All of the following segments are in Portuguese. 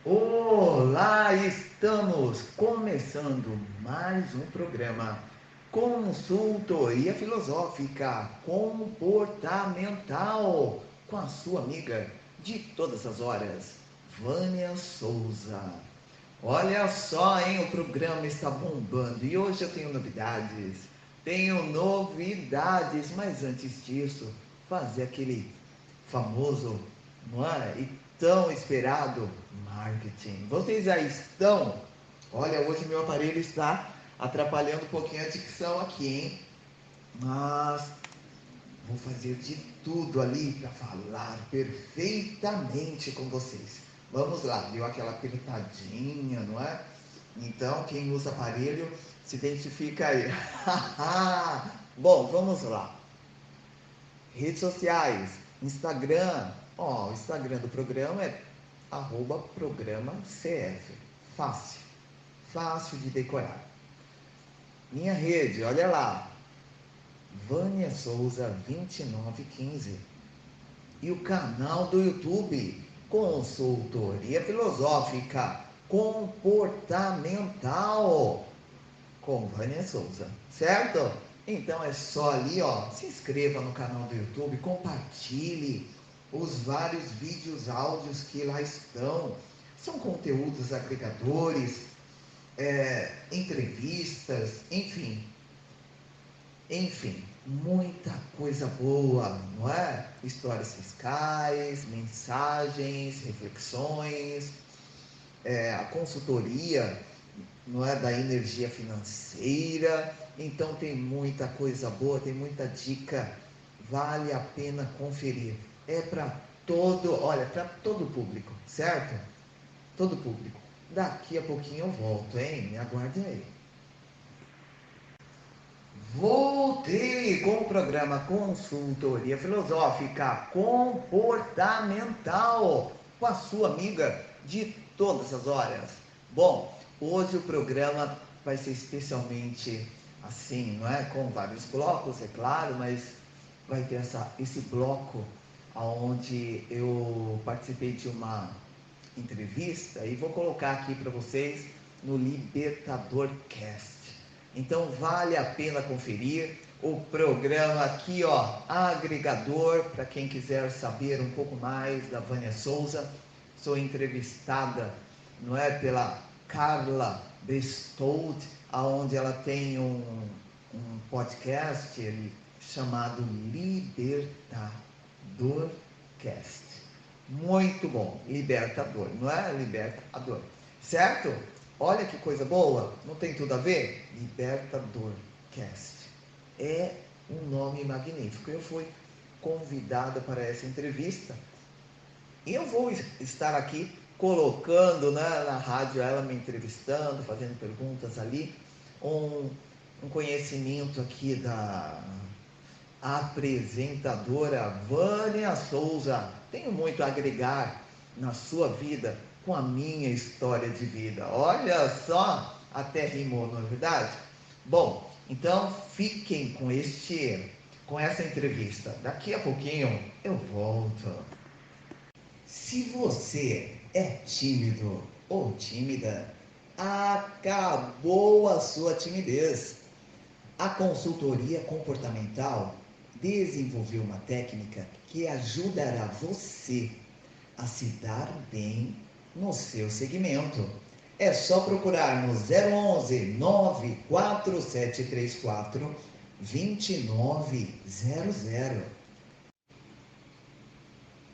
Olá, estamos começando mais um programa Consultoria Filosófica Comportamental com a sua amiga de todas as horas, Vânia Souza. Olha só, hein? O programa está bombando e hoje eu tenho novidades. Mas antes disso, fazer aquele famoso, não é? E tão esperado marketing. Vocês já estão? Olha, hoje meu aparelho está atrapalhando um pouquinho a dicção aqui, hein? Mas vou fazer de tudo ali para falar perfeitamente com vocês. Vamos lá, deu aquela apertadinha, não é? Então, quem usa aparelho se identifica aí. Bom, vamos lá. Redes sociais, Instagram. Ó, o Instagram do programa é @programa CF. Fácil, fácil de decorar. Minha rede, olha lá, Vânia Souza 2915. E o canal do YouTube, Consultoria Filosófica Comportamental, com Vânia Souza, certo? Então é só ali, ó, se inscreva no canal do YouTube, compartilhe os vários vídeos, áudios que lá estão. São conteúdos agregadores, entrevistas, enfim, muita coisa boa, não é? Histórias fiscais, mensagens, reflexões, a consultoria, não é, da energia financeira. Então tem muita coisa boa, tem muita dica, vale a pena conferir. É para para todo público, certo? Todo público. Daqui a pouquinho eu volto, hein? Me aguarde aí. Voltei com o programa Consultoria Filosófica Comportamental com a sua amiga de todas as horas. Bom, hoje o programa vai ser especialmente assim, não é? Com vários blocos, é claro, mas vai ter esse bloco onde eu participei de uma entrevista e vou colocar aqui para vocês no Libertador Cast. Então vale a pena conferir o programa aqui, ó, agregador, para quem quiser saber um pouco mais da Vânia Souza. Sou entrevistada, não é, pela Carla Bestold, aonde ela tem um podcast chamado Libertador Cast. Muito bom, libertador, não é libertador, certo? Olha que coisa boa, não tem tudo a ver? Libertador Cast. É um nome magnífico. Eu fui convidada para essa entrevista e eu vou estar aqui colocando, né, na rádio ela me entrevistando, fazendo perguntas ali, um conhecimento aqui da apresentadora Vânia Souza. Tenho muito a agregar na sua vida com a minha história de vida. Olha só, até rimou, não é verdade? Bom, então fiquem com essa entrevista. Daqui a pouquinho eu volto. Se você é tímido ou tímida, acabou a sua timidez. A consultoria comportamental desenvolveu uma técnica que ajudará você a se dar bem no seu segmento. É só procurar no 011 94734 2900.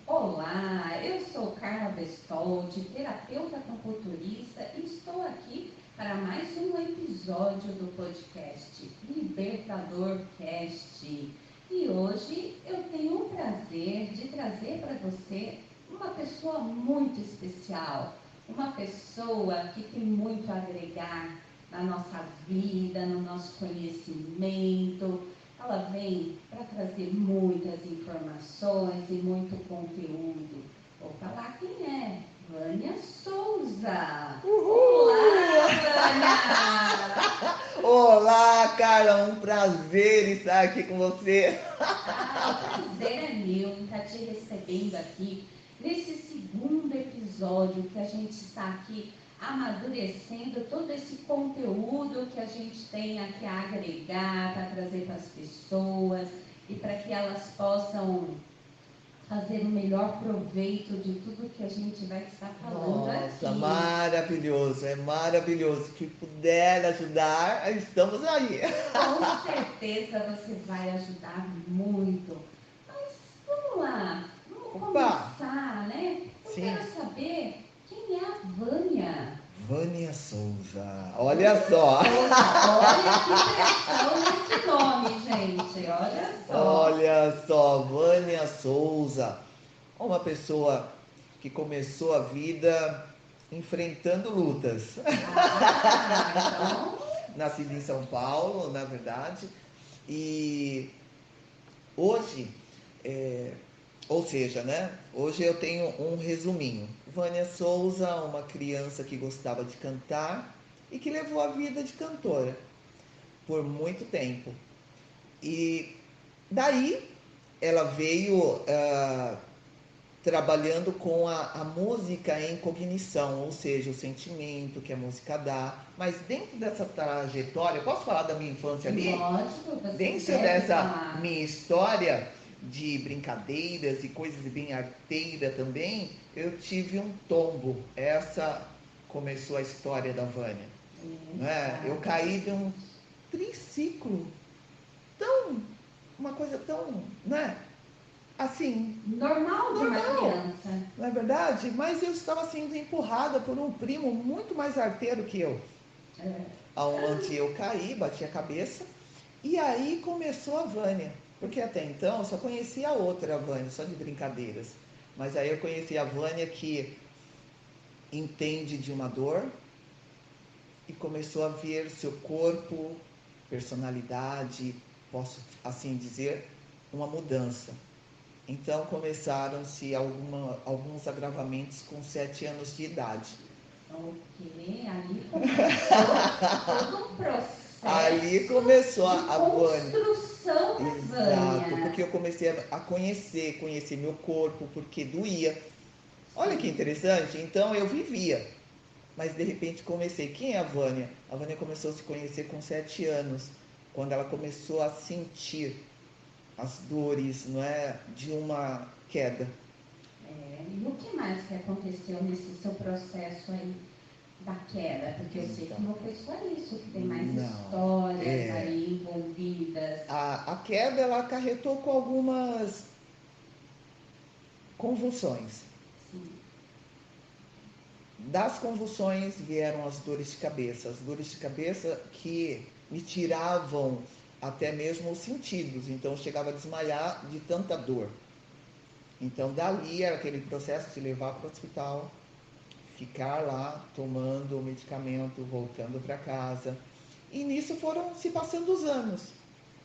Olá, eu sou Carla Bestold, terapeuta comporturista e estou aqui para mais um episódio do podcast Libertador Cast. E hoje eu tenho o prazer de trazer para você uma pessoa muito especial, uma pessoa que tem muito a agregar na nossa vida, no nosso conhecimento. Ela vem para trazer muitas informações e muito conteúdo. Vou falar quem é. Vânia Souza. Uhul! Olá, Vânia! Olá, Carla, um prazer estar aqui com você. O prazer é meu em estar te recebendo aqui nesse segundo episódio episódio que a gente está aqui amadurecendo todo esse conteúdo que a gente tem aqui a agregar, para trazer para as pessoas e para que elas possam fazer o melhor proveito de tudo que a gente vai estar falando aqui. Nossa, maravilhoso, é maravilhoso. Que puder ajudar, estamos aí. Com certeza você vai ajudar muito. Mas vamos lá, vamos começar, né? Eu Sim. quero saber quem é a Vânia. Vânia Souza, olha só. Olha que pressão nesse nome, gente, olha só. Olha só, Vânia Souza, uma pessoa que começou a vida enfrentando lutas. Então... Nascida em São Paulo, na verdade, e hoje, ou seja, né? Hoje eu tenho um resuminho. Vânia Souza, uma criança que gostava de cantar e que levou a vida de cantora por muito tempo. E daí ela veio trabalhando com a música em cognição, ou seja, o sentimento que a música dá. Mas dentro dessa trajetória, posso falar da minha infância ali? Lógico, você Dentro deve dessa falar. minha história de brincadeiras e coisas bem arteira também, eu tive um tombo. Essa começou a história da Vânia. Né? Eu caí de um triciclo, uma coisa tão, né? Assim, Normal de uma criança. não é verdade? Mas eu estava sendo empurrada por um primo muito mais arteiro que eu. Onde eu caí, bati a cabeça, e aí começou a Vânia. Porque até então eu só conhecia a outra Vânia, só de brincadeiras. Mas aí eu conheci a Vânia que entende de uma dor e começou a ver seu corpo, personalidade, posso assim dizer, uma mudança. Então começaram-se alguns agravamentos com 7 anos de idade. Ok, ali começou todo um processo. Ali começou a Vânia. Construção da Exato, Vânia. porque eu comecei a conhecer meu corpo, porque doía. Olha que interessante, então eu vivia, mas de repente comecei. Quem é a Vânia? A Vânia começou a se conhecer com 7 anos, quando ela começou a sentir as dores, não é, de uma queda. E o que mais que aconteceu nesse seu processo aí da queda? Porque eu sei que não foi só isso, que tem mais histórias aí envolvidas. A queda, ela acarretou com algumas convulsões. Sim. Das convulsões vieram as dores de cabeça que me tiravam até mesmo os sentidos, então eu chegava a desmaiar de tanta dor. Então dali era aquele processo de levar para o hospital, ficar lá tomando o medicamento, voltando para casa. E nisso foram se passando os anos.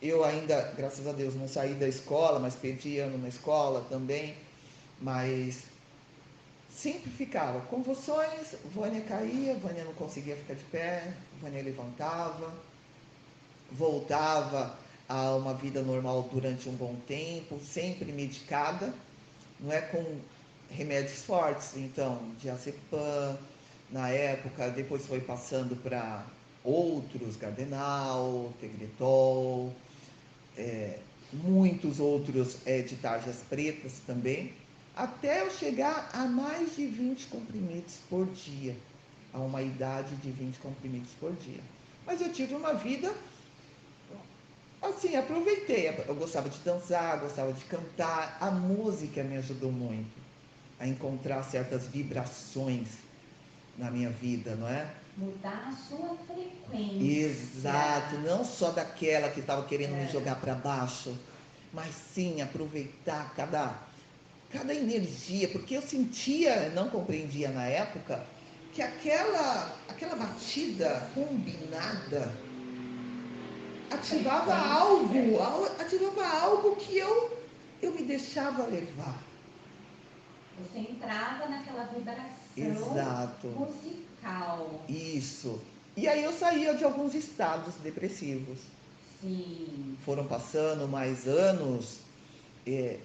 Eu ainda, graças a Deus, não saí da escola, mas perdi ano na escola também. Mas sempre ficava convulsões, Vânia caía, Vânia não conseguia ficar de pé, Vânia levantava, voltava a uma vida normal durante um bom tempo, sempre medicada, não é com remédios fortes, então, diazepam, na época, depois foi passando para outros, Gardenal, Tegretol, muitos outros de tarjas pretas também, até eu chegar a mais de 20 comprimidos por dia, a uma idade de 20 comprimidos por dia. Mas eu tive uma vida, assim, aproveitei, eu gostava de dançar, gostava de cantar, a música me ajudou muito a encontrar certas vibrações na minha vida, não é? Mudar a sua frequência. Exato, não só daquela que estava querendo me jogar para baixo, mas sim aproveitar cada energia, porque eu sentia, não compreendia na época, que aquela batida combinada ativava algo que eu me deixava levar. Você entrava naquela vibração musical. Isso. E aí eu saía de alguns estados depressivos. Sim. Foram passando mais anos e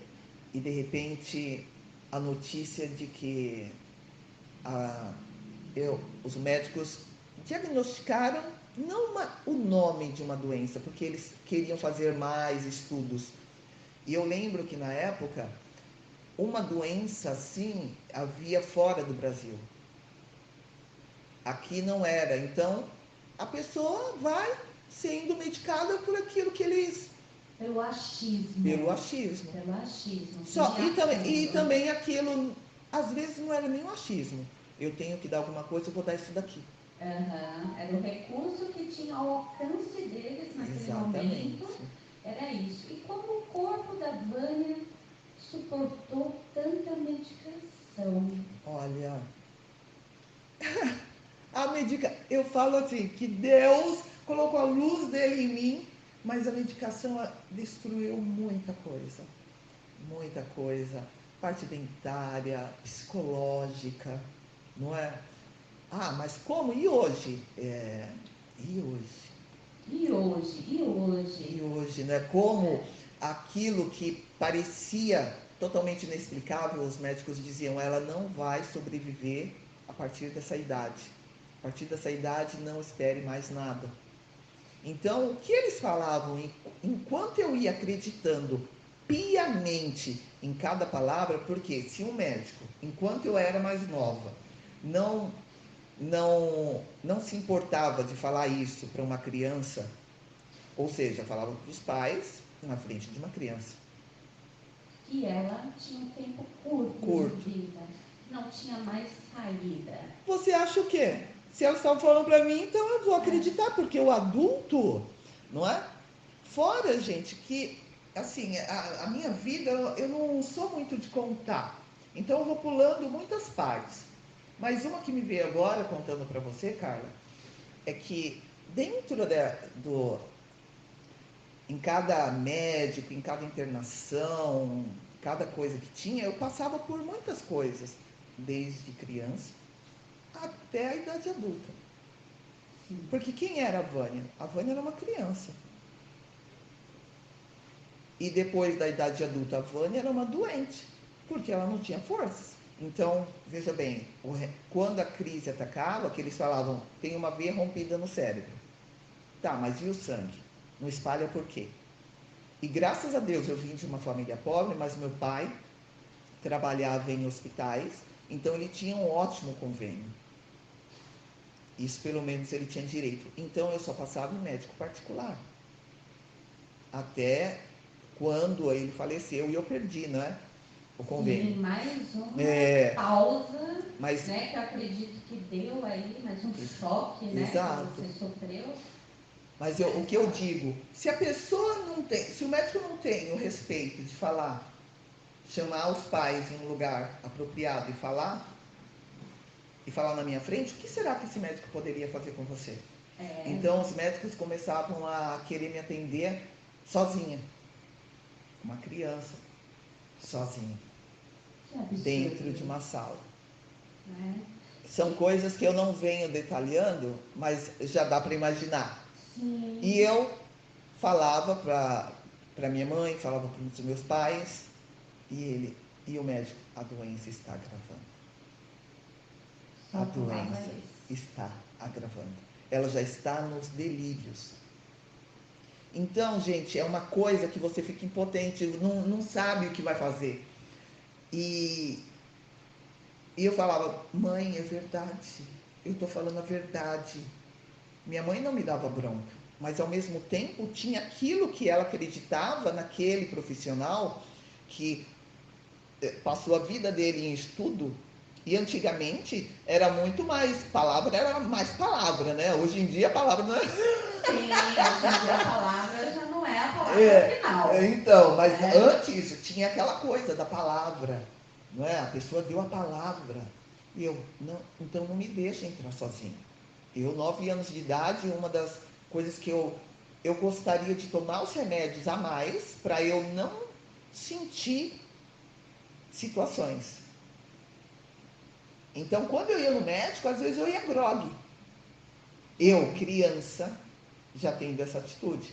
de repente a notícia de que os médicos diagnosticaram não o nome de uma doença, porque eles queriam fazer mais estudos. E eu lembro que na época, uma doença assim havia fora do Brasil. Aqui não era. Então, a pessoa vai sendo medicada por aquilo que eles... Pelo achismo. Pelo achismo. Pelo achismo. E também aquilo, às vezes não era nem um achismo. Eu tenho que dar alguma coisa, eu vou dar isso daqui. Era o recurso que tinha ao alcance deles naquele Exatamente. momento. Era isso. E como o corpo da Vânia suportou tanta medicação? Olha, eu falo assim, que Deus colocou a luz dele em mim, mas a medicação destruiu muita coisa. Muita coisa. Parte dentária, psicológica, não é? Mas como? E hoje? E hoje? E hoje? E hoje? E hoje, né? Como aquilo que parecia totalmente inexplicável, os médicos diziam, ela não vai sobreviver a partir dessa idade. A partir dessa idade, não espere mais nada. Então, o que eles falavam, enquanto eu ia acreditando piamente em cada palavra, porque se um médico, enquanto eu era mais nova, não se importava de falar isso para uma criança, ou seja, falava para os pais na frente de uma criança. E ela tinha um tempo curto de vida, não tinha mais saída. Você acha o quê? Se elas estavam falando para mim, então eu vou acreditar, porque o adulto, não é? Fora, gente, que, assim, a minha vida, eu não sou muito de contar. Então eu vou pulando muitas partes. Mas uma que me veio agora, contando para você, Carla, é que dentro em cada médico, em cada internação, cada coisa que tinha, eu passava por muitas coisas, desde criança até a idade adulta. Porque quem era a Vânia? A Vânia era uma criança. E depois da idade adulta, a Vânia era uma doente, porque ela não tinha forças. Então, veja bem, quando a crise atacava, que eles falavam, tem uma veia rompida no cérebro. Tá, mas e o sangue? Não espalha por quê? E graças a Deus eu vim de uma família pobre, mas meu pai trabalhava em hospitais, então ele tinha um ótimo convênio. Isso pelo menos ele tinha direito. Então eu só passava em médico particular. Até quando ele faleceu e eu perdi, né? O convênio. Sim, mais uma pausa, né? Que eu acredito que deu aí, mais um choque, né? Exato. Que você sofreu. Mas o que eu digo, se a pessoa não tem, se o médico não tem o respeito de falar, chamar os pais em um lugar apropriado e falar na minha frente, o que será que esse médico poderia fazer com você? Então os médicos começavam a querer me atender sozinha, uma criança, sozinha, dentro de uma sala. São coisas que eu não venho detalhando, mas já dá para imaginar. Sim. E eu falava para minha mãe, falava para os meus pais, e o médico, a doença está agravando. A doença está agravando. Ela já está nos delírios. Então, gente, é uma coisa que você fica impotente, não sabe o que vai fazer. E eu falava, mãe, é verdade, eu estou falando a verdade. Minha mãe não me dava bronca, mas ao mesmo tempo tinha aquilo que ela acreditava naquele profissional que passou a vida dele em estudo. E antigamente era muito mais, palavra era mais palavra, né? Hoje em dia a palavra não é... Sim, hoje em dia a palavra já não é a palavra final. Então, mas antes tinha aquela coisa da palavra, não é? A pessoa deu a palavra. E eu, não, então não me deixa entrar sozinho. Eu, 9 anos de idade, uma das coisas que eu gostaria de tomar os remédios a mais para eu não sentir situações. Então, quando eu ia no médico, às vezes eu ia grogue. Eu, criança, já tenho essa atitude.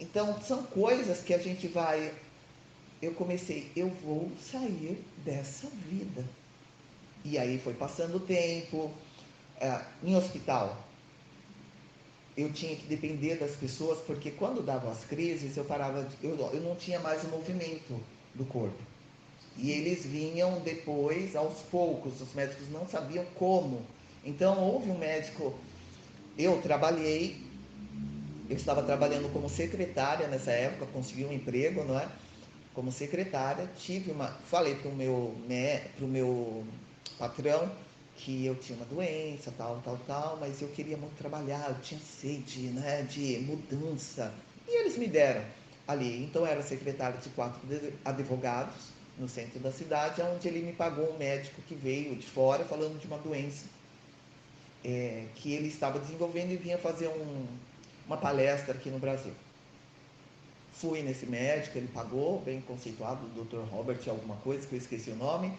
Então, são coisas que a gente vai... Eu comecei, eu vou sair dessa vida. E aí foi passando o tempo. Em hospital, eu tinha que depender das pessoas, porque quando davam as crises, eu não tinha mais o movimento do corpo. E eles vinham depois, aos poucos, os médicos não sabiam como. Então, houve um médico, eu estava trabalhando como secretária nessa época, consegui um emprego, não é? Como secretária, falei para o meu patrão que eu tinha uma doença, tal, mas eu queria muito trabalhar, eu tinha sede, né, de mudança. E eles me deram ali. Então, eu era secretária de 4 advogados no centro da cidade, onde ele me pagou um médico que veio de fora falando de uma doença que ele estava desenvolvendo e vinha fazer uma palestra aqui no Brasil. Fui nesse médico, ele pagou, bem conceituado, o Dr. Robert alguma coisa, que eu esqueci o nome,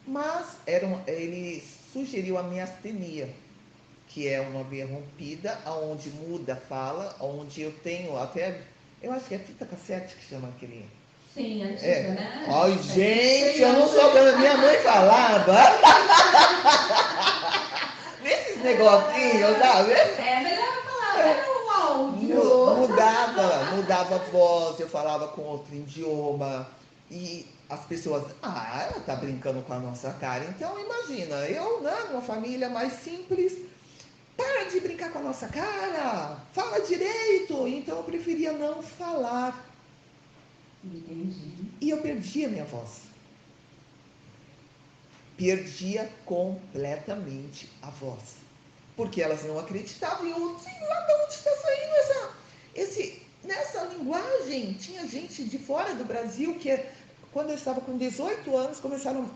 mas ele sugeriu a miastenia, que é uma veia rompida, onde muda a fala, onde eu tenho até, eu acho que é fita cassete que chama aquele... Sim, antiga, né? Ai, gente, eu não sou como minha mãe falava. Nesses negocinhos, sabe? É melhor falar, era um áudio. Mudava a voz, eu falava com outro idioma. E as pessoas, ela tá brincando com a nossa cara. Então, imagina, eu, né, numa família mais simples, para de brincar com a nossa cara, fala direito. Então, eu preferia não falar. Entendi. E eu perdia minha voz. Perdia completamente a voz. Porque elas não acreditavam. E eu, sei lá de onde está saindo nessa linguagem. Tinha gente de fora do Brasil que, quando eu estava com 18 anos, começaram,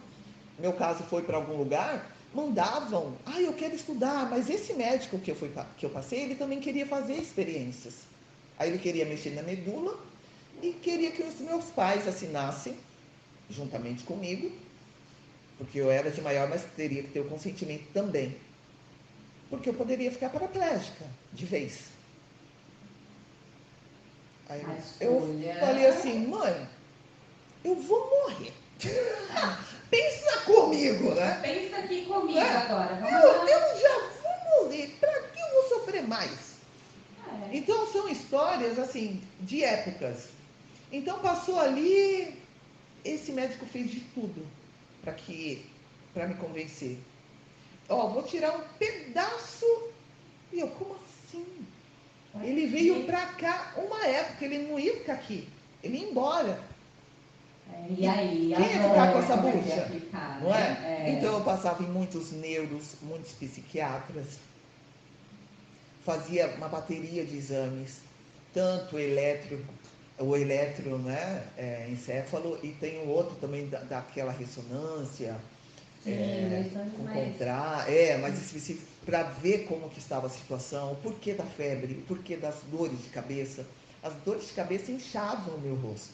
meu caso foi para algum lugar, mandavam, eu quero estudar, mas esse médico que eu passei, ele também queria fazer experiências. Aí ele queria mexer na medula e queria que os meus pais assinassem, juntamente comigo, porque eu era de maior, mas teria que ter o consentimento também. Porque eu poderia ficar paraplégica de vez. Aí eu falei assim, mãe, eu vou morrer. Pensa comigo, né? Pensa aqui comigo agora. Eu já vou morrer. Para que eu vou sofrer mais? Então, são histórias, assim, de épocas. Então, passou ali, esse médico fez de tudo para me convencer. Vou tirar um pedaço. E eu, como assim? Ele veio para cá uma época, ele não ia ficar aqui. Ele ia embora. E aí? Quem ia ficar com essa bucha? Não é? Né? Então eu passava em muitos neuros, muitos psiquiatras. Fazia uma bateria de exames, tanto o eletro, né, encéfalo, e tem o outro também daquela ressonância. Mais específico, para ver como que estava a situação, o porquê da febre, o porquê das dores de cabeça. As dores de cabeça inchavam o meu rosto.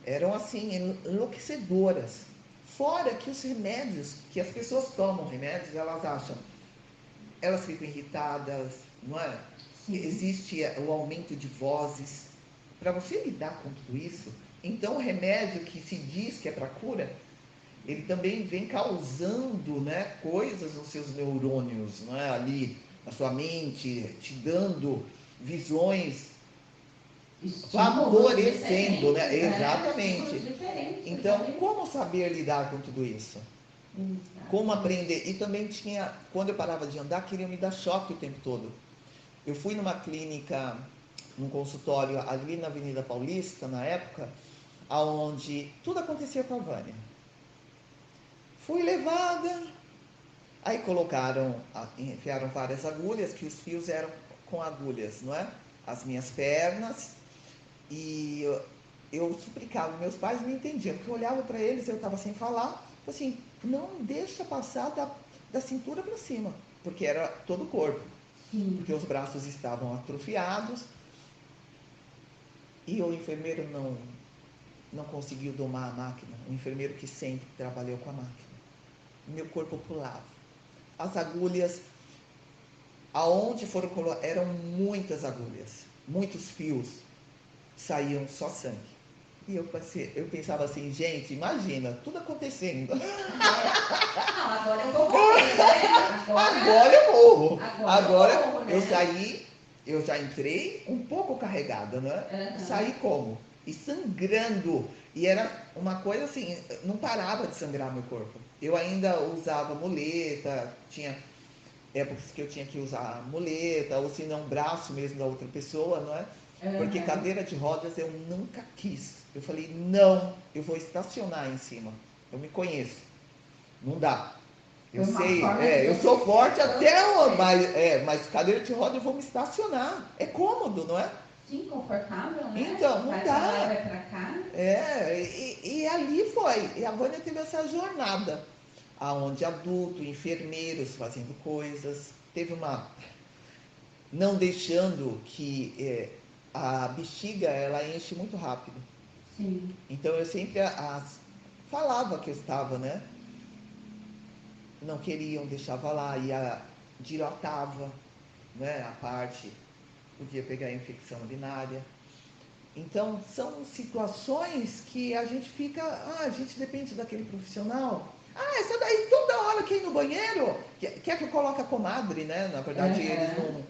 Eram assim, enlouquecedoras. Fora que os remédios, que as pessoas tomam remédios, elas ficam irritadas, não é? Sim. Existe o aumento de vozes. Para você lidar com tudo isso, então o remédio que se diz que é para cura, ele também vem causando, né, coisas nos seus neurônios, não é? Ali na sua mente, te dando visões, favorecendo, né? Exatamente. Então, como saber lidar com tudo isso? Como aprender? E também quando eu parava de andar, queriam me dar choque o tempo todo. Eu fui numa clínica, num consultório ali na Avenida Paulista, na época, onde tudo acontecia com a Vânia. Fui levada, aí enfiaram várias agulhas, que os fios eram com agulhas, não é? As minhas pernas, e eu suplicava, meus pais não entendiam, porque eu olhava para eles, eu estava sem falar, assim, não deixa passar da cintura para cima, porque era todo o corpo, porque os braços estavam atrofiados, e o enfermeiro não conseguiu domar a máquina, o enfermeiro que sempre trabalhou com a máquina. Meu corpo pulava. As agulhas, aonde foram colocadas, eram muitas agulhas, muitos fios, saíam só sangue. E eu pensava assim, gente, imagina, tudo acontecendo. Não, agora eu vou morrer, né? Agora eu morro. Agora eu morro, né? Eu saí, eu já entrei um pouco carregada, né? Aham. Saí como? E sangrando. E era uma coisa assim, não parava de sangrar meu corpo. Eu ainda usava muleta, tinha épocas que eu tinha que usar muleta, ou se não, braço mesmo da outra pessoa, não é? Porque Aham. cadeira de rodas eu nunca quis. Eu falei, não, eu vou estacionar em cima. Eu me conheço. Não dá. Eu Foi uma sei, forma de eu você sou forte se até o, proteger. mas cadeira de roda eu vou me estacionar. É cômodo, não é? Sim, confortável, né? Então, não Vai pra lá, dá. vai pra cá. E ali foi. E a Vânia teve essa jornada, aonde adulto, enfermeiros fazendo coisas. Teve uma. Não deixando que a bexiga ela enche muito rápido. Sim. Então eu sempre falava que eu estava, né? Não queriam, deixava lá, dilatava, né? A parte, podia pegar infecção urinária. Então, são situações que a gente fica, a gente depende daquele profissional. Essa daí toda hora que ir no banheiro, quer que eu coloque a comadre, né? Na verdade, eles Aham.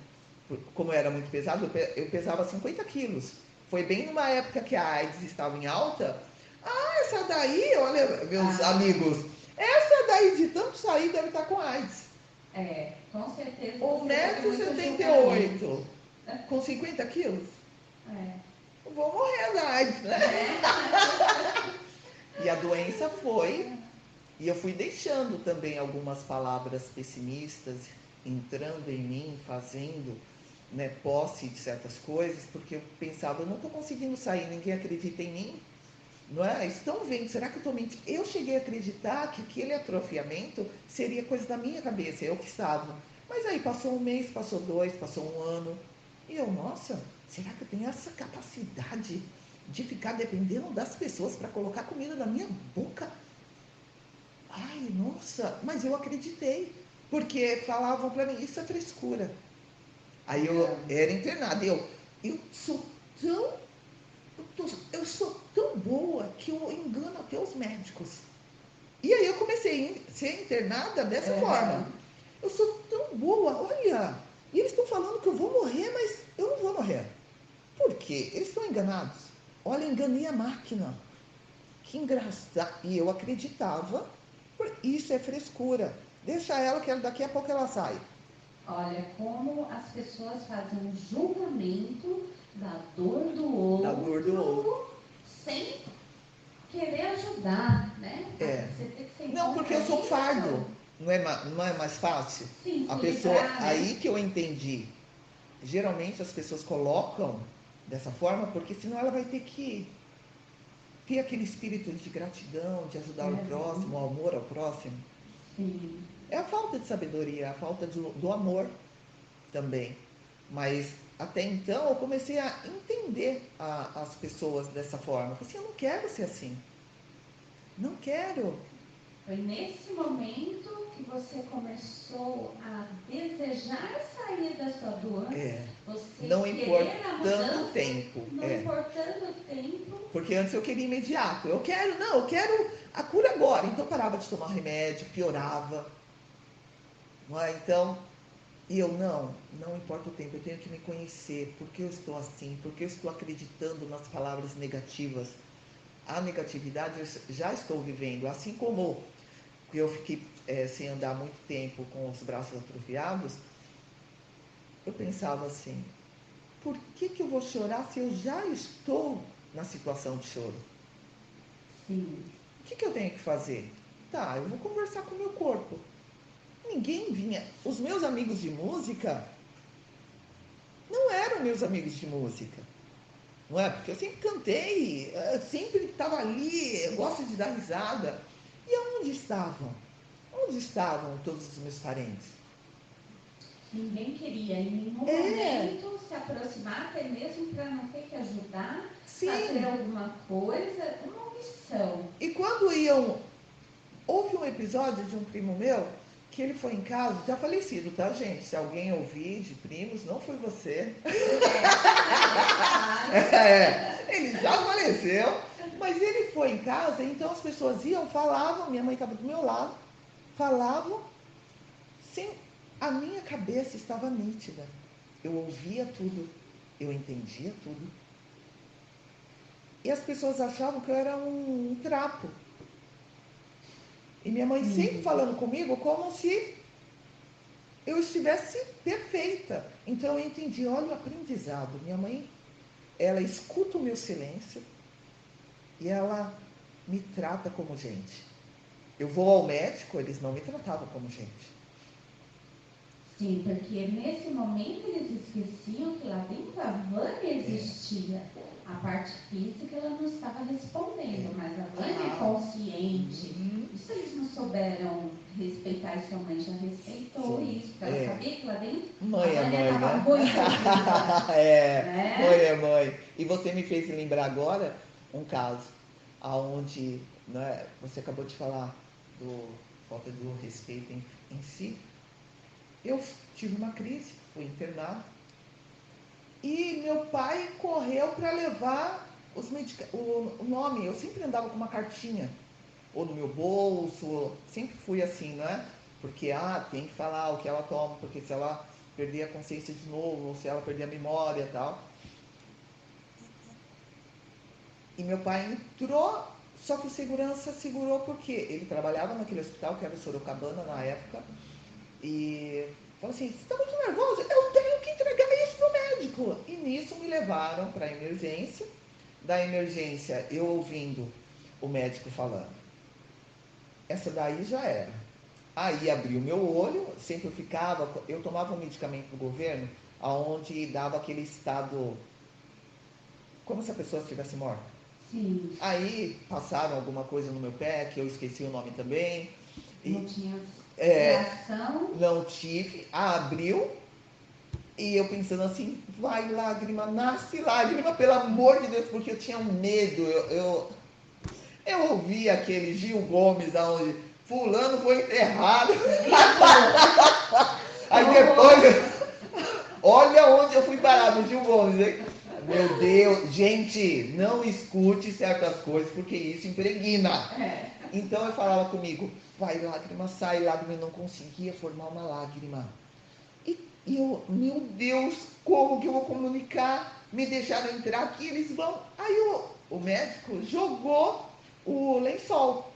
não, como era muito pesado, eu pesava 50 quilos. Foi bem numa época que a AIDS estava em alta. Essa daí, olha, meus Ah, amigos, essa daí de tanto sair deve estar com AIDS. com certeza Um você teve metro e muito setenta e julgamento. oito com 50 quilos. É. Eu vou morrer da AIDS, né? Né? E a doença foi, e eu fui deixando também algumas palavras pessimistas entrando em mim, fazendo, né, posse de certas coisas, porque eu pensava, eu não estou conseguindo sair, ninguém acredita em mim, não é? Estão vendo, será que eu estou mentindo? Eu cheguei a acreditar que aquele atrofiamento seria coisa da minha cabeça, eu que estava. Mas aí passou um mês, passou dois, passou um ano, e eu, nossa, será que eu tenho essa capacidade de ficar dependendo das pessoas para colocar comida na minha boca? Ai, nossa, mas eu acreditei, porque falavam para mim, isso é frescura. Aí eu É. era internada, eu sou tão, eu sou tão boa que eu engano até os médicos. E aí eu comecei a ser internada dessa forma. Aham. Eu sou tão boa, olha, e eles estão falando que eu vou morrer, mas eu não vou morrer. Por quê? Eles estão enganados. Olha, enganei a máquina. Que engraçado. E eu acreditava, isso é frescura. Deixa ela que daqui a pouco ela sai. Olha como as pessoas fazem um julgamento da dor do Da dor do outro. outro sem querer ajudar, né? É. Você tem que ser Não, porque eu sou fardo. compromisso. Não é mais fácil? Sim, A se pessoa. livrar, né? Aí que eu entendi. Geralmente as pessoas colocam dessa forma, porque senão ela vai ter que ter aquele espírito de gratidão, de ajudar o Uhum. próximo, o amor ao próximo. Sim. É a falta de sabedoria, a falta do amor também. Mas até então eu comecei a entender as pessoas dessa forma. Eu falei assim, eu não quero ser assim. Não quero. Foi nesse momento que você começou a desejar sair da sua dor, É, você não querer a importando o mudança, tempo. não importando o tempo. Porque antes eu queria imediato. Eu quero a cura agora. Então eu parava de tomar remédio, piorava. Não é? Então, e eu não importa o tempo, eu tenho que me conhecer. Por que eu estou assim? Por que eu estou acreditando nas palavras negativas? A negatividade eu já estou vivendo. Assim como eu fiquei sem andar muito tempo com os braços atrofiados, eu pensava assim, por que eu vou chorar se eu já estou na situação de choro? Sim. O que eu tenho que fazer? Tá, eu vou conversar com o meu corpo. Ninguém vinha. Os meus amigos de música não eram meus amigos de música. Não é? Porque eu sempre cantei, eu sempre estava ali, eu gosto de dar risada. E aonde estavam? Onde estavam todos os meus parentes? Ninguém queria em nenhum É, momento se aproximar, até mesmo para não ter que ajudar, fazer sim. alguma coisa, uma omissão. E quando iam. Houve um episódio de um primo meu que ele foi em casa, já falecido, tá, gente? Se alguém ouvir de primos, não foi você. É, claro. Ele já faleceu. Mas ele foi em casa, então as pessoas iam, falavam, minha mãe estava do meu lado, falavam, sem, a minha cabeça estava nítida. Eu ouvia tudo, eu entendia tudo. E as pessoas achavam que eu era um trapo. E minha mãe sempre falando comigo como se eu estivesse perfeita. Então eu entendi, olha o aprendizado. Minha mãe, ela escuta o meu silêncio e ela me trata como gente. Eu vou ao médico, eles não me tratavam como gente. Sim, porque nesse momento eles esqueciam que lá dentro a Vânia existia. A parte física ela não estava respondendo, mas a Vânia é consciente. Isso eles não souberam respeitar, e sua mãe já respeitou isso, porque ela sabia que lá dentro Mãe a é Vânia mãe, estava né? muito viva. Né? Mãe é mãe. E você me fez lembrar agora um caso onde, né, você acabou de falar do falta do respeito em si. Eu tive uma crise, fui internado. E meu pai correu para levar o nome. Eu sempre andava com uma cartinha, ou no meu bolso, sempre fui assim, né? Porque, tem que falar o que ela toma, porque se ela perder a consciência de novo, ou se ela perder a memória e tal. E meu pai entrou, só que o segurança segurou porque ele trabalhava naquele hospital, que era o Sorocabana na época, e falou assim, você está muito nervoso? Eu tenho que entregar isso pro médico. E nisso me levaram para a emergência. Da emergência, eu ouvindo o médico falando, essa daí já era. Aí abriu meu olho, sempre eu tomava um medicamento do governo, aonde dava aquele estado, como se a pessoa estivesse morta. Sim. Aí passaram alguma coisa no meu pé, que eu esqueci o nome também. Não tinha reação? Não tive, abriu, e eu pensando assim, vai lágrima, nasce lágrima, pelo amor de Deus, porque eu tinha um medo, eu ouvi aquele Gil Gomes, aonde fulano foi enterrado. Aí depois, olha onde eu fui parar, no Gil Gomes, hein? Meu Deus, gente, não escute certas coisas, porque isso impregna. Então eu falava comigo, vai lágrima, sai lágrima, eu não conseguia formar uma lágrima. E eu, meu Deus, como que eu vou comunicar? Me deixaram entrar aqui, eles vão. Aí o médico jogou o lençol.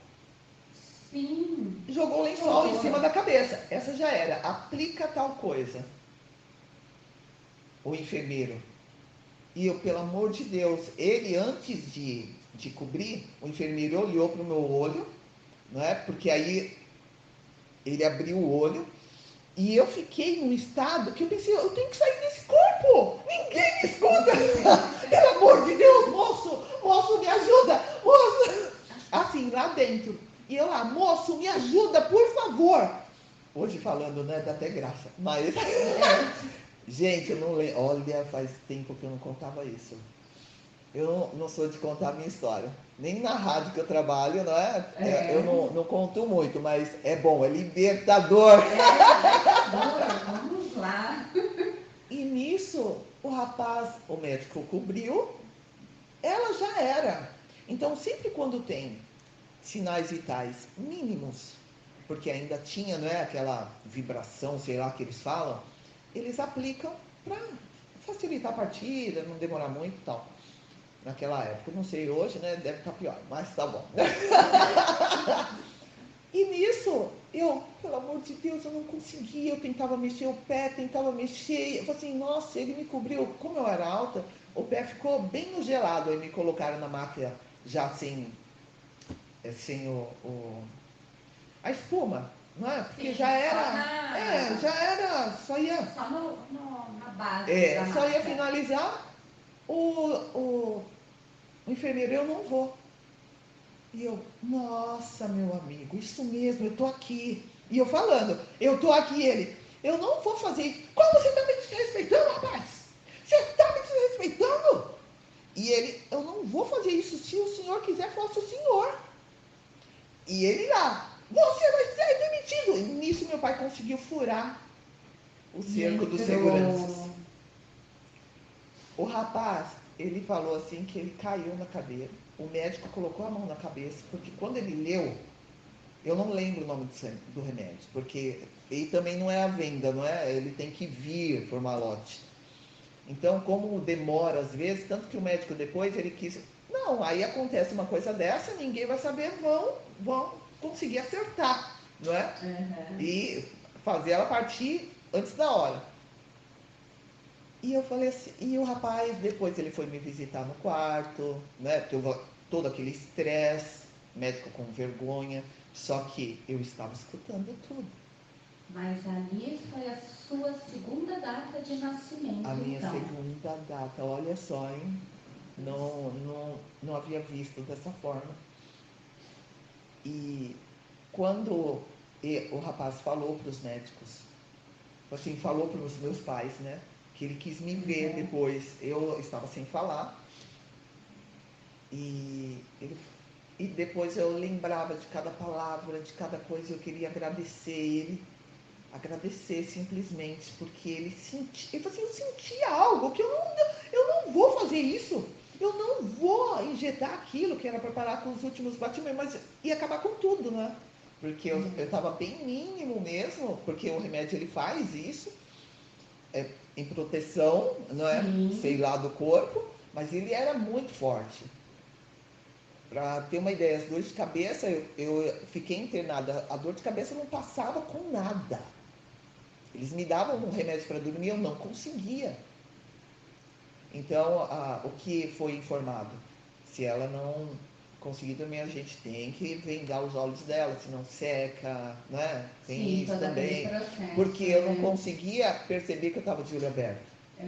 Sim. Jogou o lençol em cima da cabeça. Essa já era. Aplica tal coisa. O enfermeiro. E eu, pelo amor de Deus, ele antes de cobrir, o enfermeiro olhou para o meu olho, não é? Porque aí ele abriu o olho e eu fiquei num estado que eu pensei, eu tenho que sair desse corpo. Ninguém me escuta. Pelo amor de Deus, moço, me ajuda, moço. Assim, lá dentro. E eu lá, moço, me ajuda, por favor. Hoje falando, né, dá até graça. Mas, gente, eu não lembro. Olha, faz tempo que eu não contava isso. Eu não sou de contar a minha história. Nem na rádio que eu trabalho, não é? Eu não conto muito, mas é bom, é libertador. Vamos lá. E nisso, o médico cobriu, ela já era. Então, sempre quando tem sinais vitais mínimos, porque ainda tinha, não é, aquela vibração, sei lá, que eles falam, eles aplicam para facilitar a partida, não demorar muito e tal. Naquela época, não sei hoje, né, deve estar pior, mas tá bom. E nisso, eu, pelo amor de Deus, eu não conseguia, eu tentava mexer o pé, tentava mexer, eu falei assim, nossa, ele me cobriu, como eu era alta, o pé ficou bem no gelado, aí me colocaram na máquina já sem a espuma, não é? Porque Sim, já era, só ia... Só na base da só ia máquina. finalizar, o enfermeiro, eu não vou. E eu, nossa, meu amigo, isso mesmo, eu tô aqui. E eu falando, eu tô aqui, ele, eu não vou fazer isso. Como você tá me desrespeitando, rapaz? Você tá me desrespeitando? E ele, eu não vou fazer isso, se o senhor quiser, faça o senhor. E ele lá, você vai ser demitido. E nisso meu pai conseguiu furar o cerco dos seguranças. O rapaz, ele falou assim que ele caiu na cadeira. O médico colocou a mão na cabeça, porque quando ele leu, eu não lembro o nome do remédio, porque ele também não é à venda, não é? Ele tem que vir por malote. Então, como demora às vezes, tanto que o médico depois ele quis, não, aí acontece uma coisa dessa, ninguém vai saber, vão conseguir acertar, não é? E fazer ela partir antes da hora. E eu falei assim, e o rapaz, depois ele foi me visitar no quarto, né? Todo aquele estresse, médico com vergonha, só que eu estava escutando tudo. Mas ali foi a sua segunda data de nascimento. A minha segunda data, olha só, hein? Não havia visto dessa forma. E quando o rapaz falou para os médicos, assim, falou para os meus pais, né? Que ele quis me ver depois. Eu estava sem falar. E depois eu lembrava de cada palavra, de cada coisa. Eu queria agradecer ele. Agradecer simplesmente, porque ele sentia. Ele falou assim, eu sentia algo que eu não vou fazer isso. Eu não vou injetar aquilo que era para parar com os últimos batimentos, mas ia acabar com tudo, né? Porque eu estava bem mínimo mesmo, porque o remédio ele faz isso, em proteção, não é? Sei lá, do corpo, mas ele era muito forte. Para ter uma ideia, as dores de cabeça, eu fiquei internada, a dor de cabeça não passava com nada. Eles me davam um remédio para dormir, eu não conseguia. Então, o que foi informado? Se ela não conseguir dormir, a gente tem que vendar os olhos dela, senão seca, né? Tem isso também. Processo, porque eu não conseguia perceber que eu estava de olho aberto. Você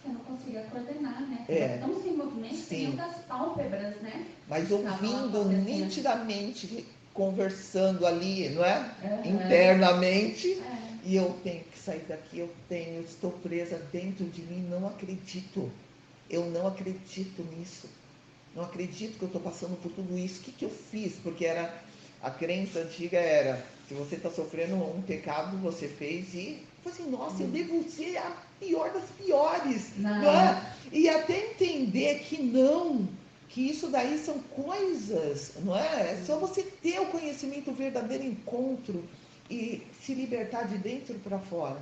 não conseguia coordenar, né? Estava tão sem movimento, tem das pálpebras, né? Mas ouvindo nitidamente, conversando ali, não é? Internamente. E eu tenho que sair daqui, eu estou presa dentro de mim, não acredito. Eu não acredito nisso. Não acredito que eu estou passando por tudo isso. O que eu fiz? Porque a crença antiga era, se você está sofrendo um pecado, você fez e falei assim, nossa, eu devo ser a pior das piores. Não é? E até entender que isso daí são coisas, não é? É só você ter o conhecimento, o verdadeiro encontro e se libertar de dentro para fora.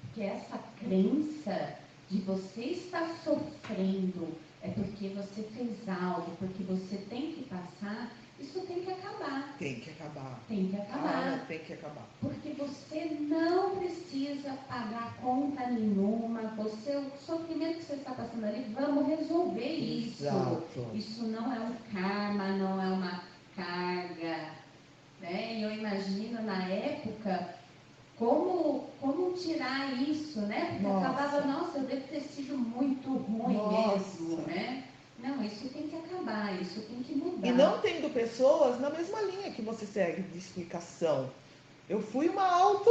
Porque essa crença de você estar sofrendo é porque você fez algo, porque você tem que passar, isso tem que acabar. Tem que acabar. Tem que acabar. Tem que acabar. Porque você não precisa pagar conta nenhuma, o sofrimento que você está passando ali, vamos resolver isso. Exato. Isso não é um karma, não é uma carga. Né? E eu imagino na época como tirar isso, né? Porque acabava, eu devo ter sido muito ruim mesmo, né? Não, isso tem que acabar, isso tem que mudar. E não tendo pessoas na mesma linha que você segue de explicação. Eu fui uma auto...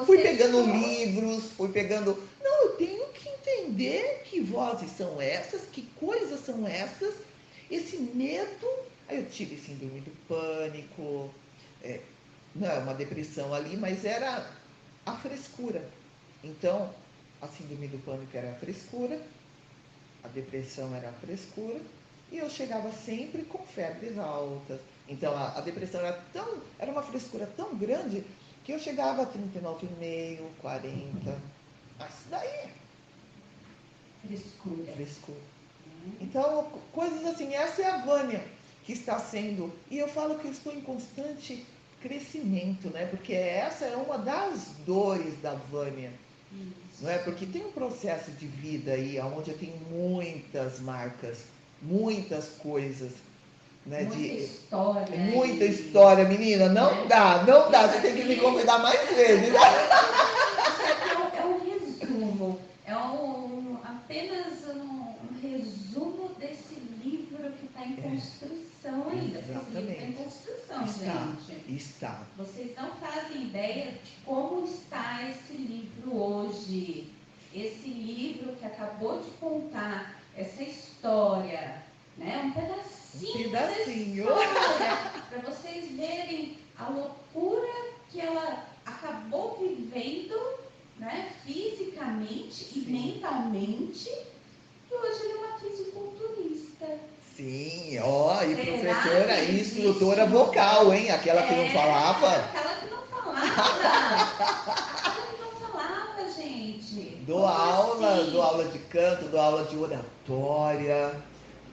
fui pegando livros, fui pegando... Não, eu tenho que entender que vozes são essas, que coisas são essas, esse medo... Aí eu tive síndrome do pânico, não é uma depressão ali, mas era a frescura. Então, a síndrome do pânico era a frescura, a depressão era a frescura, e eu chegava sempre com febres altas. Então, a depressão era uma frescura tão grande que eu chegava a 39,5, 40. Mas daí... Frescura. Então, coisas assim, essa é a Vânia que está sendo... E eu falo que eu estou em constante crescimento, né? Porque essa é uma das dores da Vânia. Não é? Porque tem um processo de vida aí, onde eu tenho muitas marcas, muitas coisas. Né? Muita história, menina. Não dá. Você tem que me convidar mais vezes. É um resumo. Apenas um resumo desse livro que está em construção ainda. Esse livro está em construção, gente. Está. Vocês não fazem ideia de como está esse livro hoje. Esse livro que acabou de contar essa história, né? Um pedacinho. Para vocês verem a loucura que ela acabou vivendo, né? Fisicamente e mentalmente, E hoje ele é uma fisiculturista. Sim, ó, e Será professora que e existe instrutora um- vocal, hein? Aquela que não falava. Aquela que não falava. Aquela que não falava, gente. Como Dou assim? aula de canto, dou aula de oratória.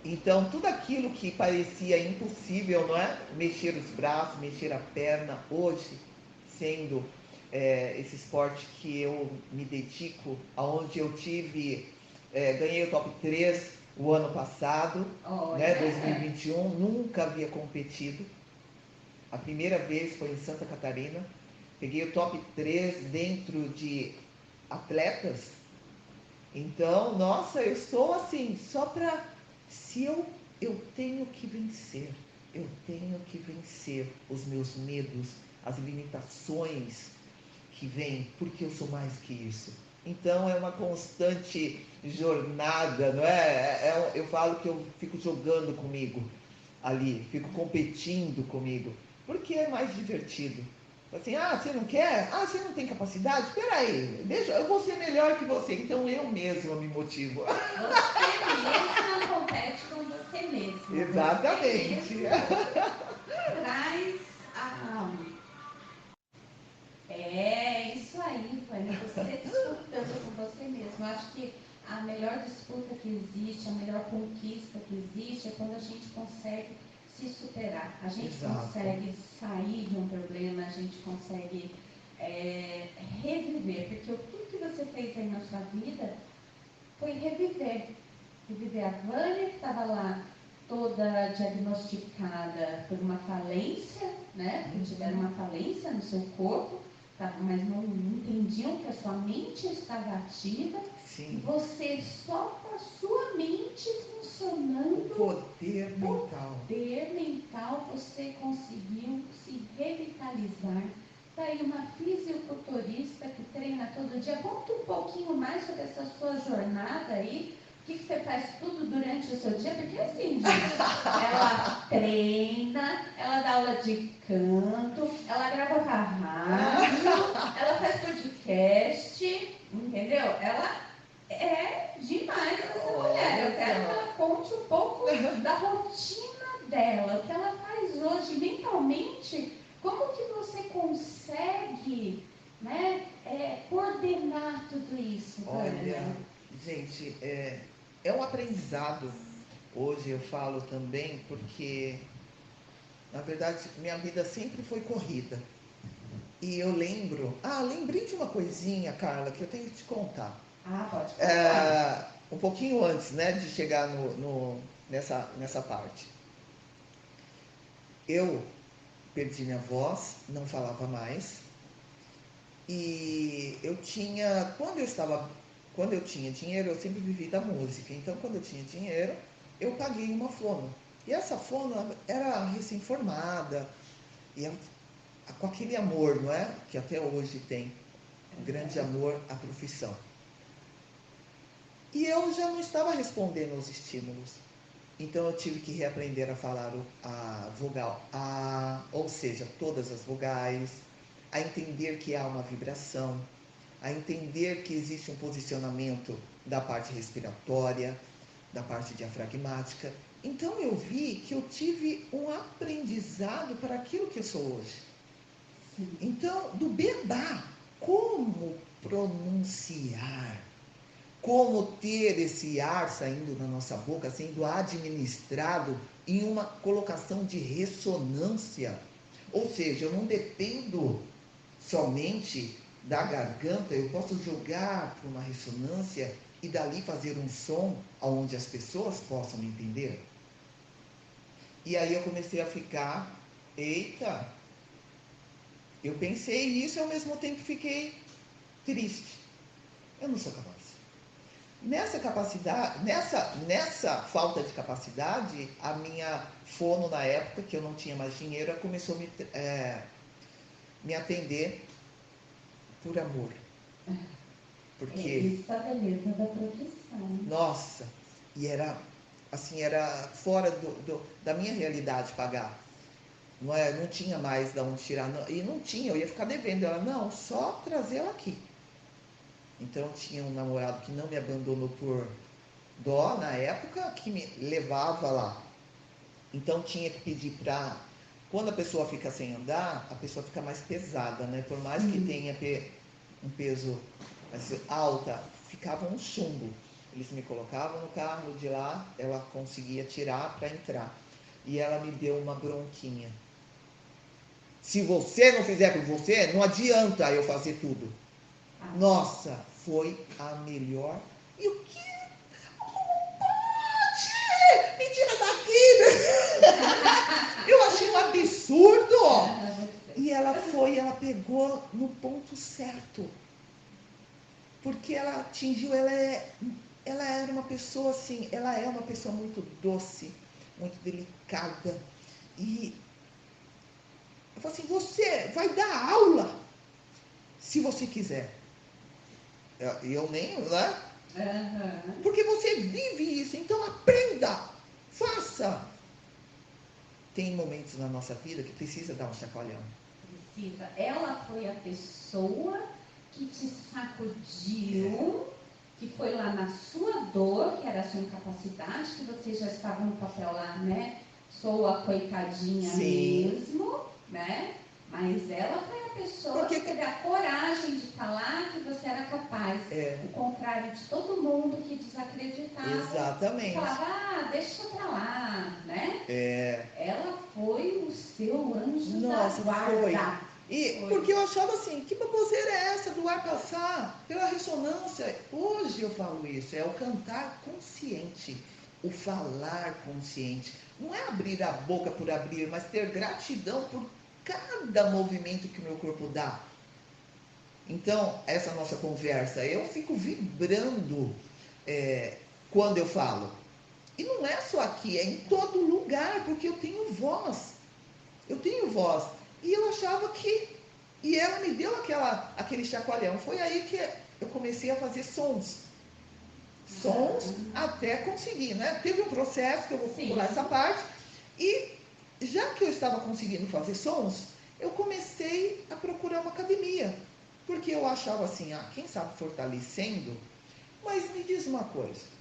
Então, tudo aquilo que parecia impossível, não é? Mexer os braços, mexer a perna, hoje, sendo esse esporte que eu me dedico, aonde eu tive, ganhei o top 3 o ano passado, né, Olha, 2021, nunca havia competido. A primeira vez foi em Santa Catarina. Peguei o top 3 dentro de atletas. Então, nossa, eu estou assim, só para. Se eu tenho que vencer, eu tenho que vencer os meus medos, as limitações que vêm, porque eu sou mais que isso. Então, é uma constante jornada, não é? Eu falo que eu fico jogando comigo ali, fico competindo comigo, porque é mais divertido. Assim, ah, você não quer? Ah, você não tem capacidade? Espera aí, deixa, eu vou ser melhor que você. Então eu mesma me motivo. você mesma compete com você mesma. Exatamente. Você mesma traz a. É isso aí, Vânia, você disputando com você mesmo. Eu acho que a melhor disputa que existe, a melhor conquista que existe é quando a gente consegue se superar. A gente Exato. consegue sair de um problema, a gente consegue reviver, porque tudo que você fez aí na sua vida foi reviver. Reviver a Vânia, que estava lá toda diagnosticada por uma falência, né? Porque tiveram uma falência no seu corpo, tá? Mas não entendiam que a sua mente estava ativa. Sim. Você só com a sua mente funcionando, Poder mental, você conseguiu se revitalizar. Está aí uma fisiculturista que treina todo dia. Conta um pouquinho mais sobre essa sua jornada aí. O que você faz tudo durante o seu dia? Porque assim, gente, ela treina, ela dá aula de canto, ela grava pra rádio, ela faz podcast, entendeu? Ela é demais essa mulher. Eu quero que ela conte um pouco da rotina dela, o que ela faz hoje mentalmente, como que você consegue, né, coordenar tudo isso, Olha, Vânia? gente, é um aprendizado. Hoje eu falo também porque, na verdade, minha vida sempre foi corrida. E eu lembrei de uma coisinha, Carla, que eu tenho que te contar. Ah, pode contar. Um pouquinho antes, né, de chegar nessa parte. Eu perdi minha voz, não falava mais. E quando eu tinha dinheiro, eu sempre vivi da música. Então, quando eu tinha dinheiro, eu paguei uma fono. E essa fono era recém-formada, e com aquele amor, não é? Que até hoje tem, um grande amor à profissão. E eu já não estava respondendo aos estímulos. Então eu tive que reaprender a falar a vogal A, ou seja, todas as vogais, a entender que há uma vibração, a entender que existe um posicionamento da parte respiratória, da parte diafragmática. Então eu vi que eu tive um aprendizado para aquilo que eu sou hoje. Então, do beabá, como pronunciar, como ter esse ar saindo da nossa boca, sendo administrado em uma colocação de ressonância. Ou seja, eu não dependo somente da garganta, eu posso jogar para uma ressonância e dali fazer um som onde as pessoas possam entender. E aí eu comecei a ficar, eita, eu pensei isso e ao mesmo tempo fiquei triste. Eu não sou capaz. Nessa falta de capacidade, a minha fono na época, que eu não tinha mais dinheiro, começou a me atender por amor. Porque, Isso é a beleza da profissão. nossa, e era assim, era fora da minha realidade pagar. Não tinha mais de onde tirar. E não tinha, eu ia ficar devendo. Ela, não, só trazer ela aqui. Então tinha um namorado que não me abandonou por dó na época que me levava lá. Então tinha que pedir para... Quando a pessoa fica sem andar, a pessoa fica mais pesada, né? Por mais que tenha um peso assim, alta, ficava um chumbo. Eles me colocavam no carro de lá, ela conseguia tirar para entrar. E ela me deu uma bronquinha. Se você não fizer por você, não adianta eu fazer tudo. Nossa, foi a melhor. E o que? Me tira daqui! Eu achei um absurdo. E ela pegou no ponto certo. Porque ela atingiu, ela era uma pessoa assim, ela é uma pessoa muito doce, muito delicada. E eu falei assim, você vai dar aula se você quiser. Eu nem, né? Porque você vive isso, então aprenda, faça. Tem momentos na nossa vida que precisa dar um chacoalhão. Precisa. Ela foi a pessoa que te sacudiu, que foi lá na sua dor, que era a sua incapacidade, que você já estava no papel lá, né? Sou a coitadinha mesmo, né? Mas ela foi a pessoa que teve a coragem de falar que você era capaz. O contrário de todo mundo que desacreditava. Exatamente. Falava, deixa pra lá, né? Ela foi o seu anjo da guarda. Porque eu achava assim, que baboseira é essa do ar passar pela ressonância? Hoje eu falo isso, é o cantar consciente, o falar consciente. Não é abrir a boca por abrir, mas ter gratidão por cada movimento que o meu corpo dá. Então, essa nossa conversa, eu fico vibrando quando eu falo. E não é só aqui, é em todo lugar, porque eu tenho voz. Eu tenho voz. E eu achava que... E ela me deu aquele chacoalhão. Foi aí que eu comecei a fazer sons. Sons até conseguir, né? Teve um processo, que eu vou pular essa parte. E já que eu estava conseguindo fazer sons, eu comecei a procurar uma academia. Porque eu achava assim, quem sabe fortalecendo. Mas me diz uma coisa.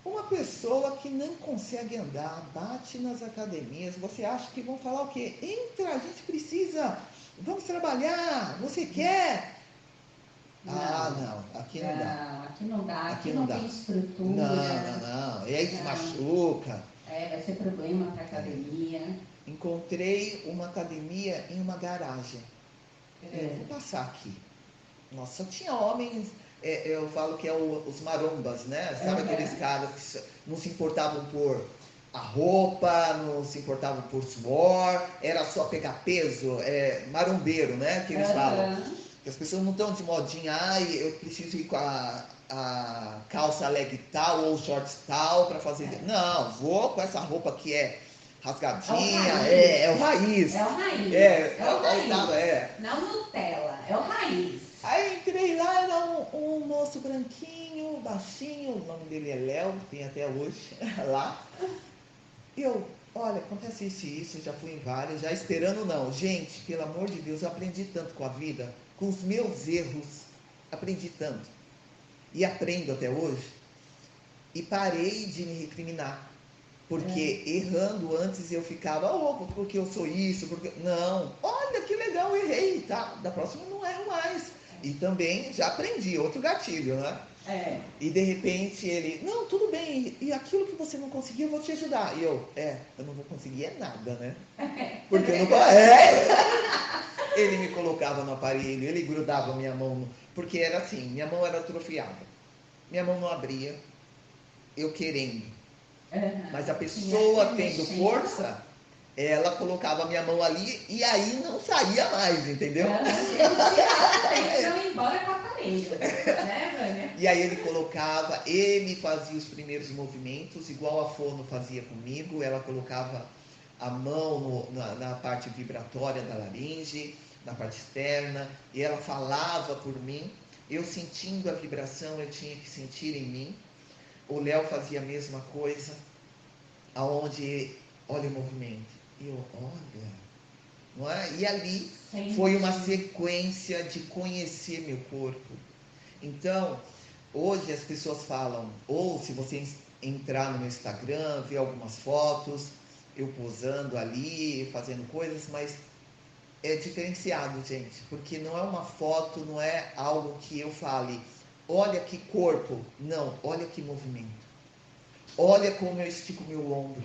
Uma pessoa que não consegue andar, bate nas academias, você acha que vão falar o quê? Entra, a gente precisa, vamos trabalhar, você quer? Não, aqui não dá. Aqui não dá, aqui não tem estrutura. Não, e aí se machuca. Vai ser problema para a academia. Encontrei uma academia em uma garagem. Eu vou passar aqui. Nossa, tinha homens... eu falo que é os marombas, né? Sabe aqueles caras que não se importavam por a roupa, não se importavam por suor, era só pegar peso, marombeiro, né? Que eles falam. Que as pessoas não estão de modinha, eu preciso ir com a calça leg tal ou shorts tal para fazer. Não, vou com essa roupa que é rasgadinha, é o raiz. É o raiz. Não Nutella, é o raiz. Aí entrei lá, era um moço branquinho, baixinho, o nome dele é Léo, tem até hoje lá. Olha, acontece isso, já fui em vários, já esperando não. Gente, pelo amor de Deus, eu aprendi tanto com a vida, com os meus erros, aprendi tanto. E aprendo até hoje. E parei de me recriminar. Porque errando antes eu ficava, porque eu sou isso, porque... Não, olha que legal, errei, tá? Da próxima não erro mais. E também já aprendi, outro gatilho, né? E de repente ele, não, tudo bem, e aquilo que você não conseguiu, eu vou te ajudar. E eu não vou conseguir nada, né? Porque eu não... Ele me colocava no aparelho, ele grudava minha mão, porque era assim, minha mão era atrofiada. Minha mão não abria, eu querendo. Mas a pessoa tendo força, ela colocava a minha mão ali e aí não saía mais, entendeu? Então embora com o aparelho, né, Vânia? E aí ele colocava, ele fazia os primeiros movimentos, igual a Fono fazia comigo, ela colocava a mão na parte vibratória da laringe, na parte externa, e ela falava por mim, eu sentindo a vibração, eu tinha que sentir em mim. O Léo fazia a mesma coisa, aonde, olha o movimento, olha, não é? E ali foi uma sequência de conhecer meu corpo. Então, hoje as pessoas falam, ou se você entrar no meu Instagram, ver algumas fotos, eu posando ali, fazendo coisas, mas é diferenciado, gente, porque não é uma foto, não é algo que eu fale, olha que corpo, não, olha que movimento, olha como eu estico meu ombro,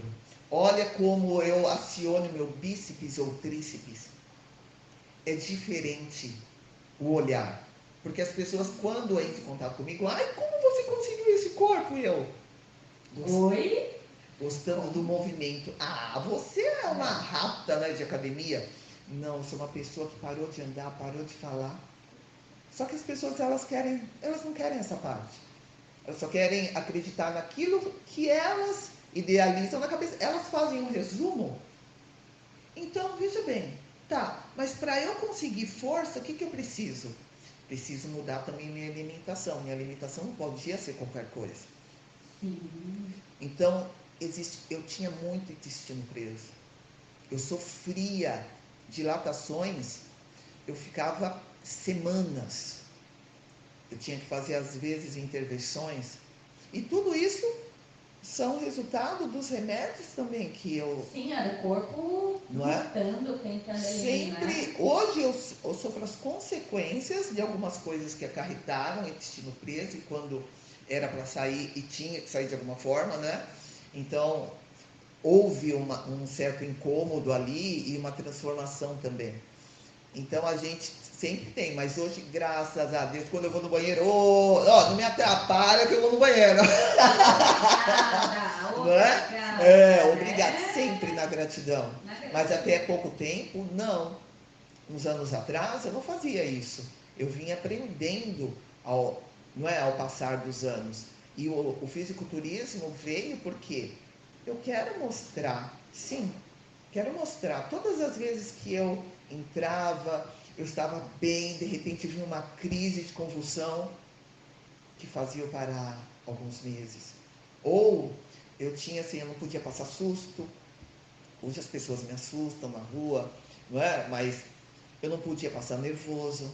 olha como eu aciono meu bíceps ou tríceps. É diferente o olhar, porque as pessoas quando entram em contato comigo, ai, como você conseguiu esse corpo? E eu, Oi? gostando do movimento. Ah, você é uma rata, né, de academia? Não, eu sou uma pessoa que parou de andar, parou de falar. Só que as pessoas, elas não querem essa parte. Elas só querem acreditar naquilo que elas idealizam na cabeça. Elas fazem um resumo. Então, veja bem, tá, mas para eu conseguir força, o que, que eu preciso? Preciso mudar também minha alimentação. Minha alimentação não podia ser qualquer coisa. Sim. Então, eu tinha muito intestino preso. Eu sofria dilatações, eu ficava semanas. Eu tinha que fazer, às vezes, intervenções. E tudo isso são resultado dos remédios também que eu... Sim, era o corpo Não é? lutando, tentando eliminar. Sempre, hoje eu sofro as consequências de algumas coisas que acarretaram o intestino preso, e quando era para sair e tinha que sair de alguma forma, né? Então, houve um certo incômodo ali e uma transformação também. Então a gente sempre tem, mas hoje, graças a Deus, quando eu vou no banheiro, não me atrapalha que eu vou no banheiro. Obrigada, Não é? obrigada. Obrigado, sempre na gratidão. Mas até pouco tempo, não. Uns anos atrás, eu não fazia isso. Eu vim aprendendo não é, ao passar dos anos. E o fisiculturismo veio porque eu quero mostrar, sim, quero mostrar. Todas as vezes que eu entrava, eu estava bem, de repente vinha uma crise de convulsão que fazia eu parar alguns meses. Ou eu tinha assim, eu não podia passar susto. Hoje as pessoas me assustam na rua, não é? Mas eu não podia passar nervoso.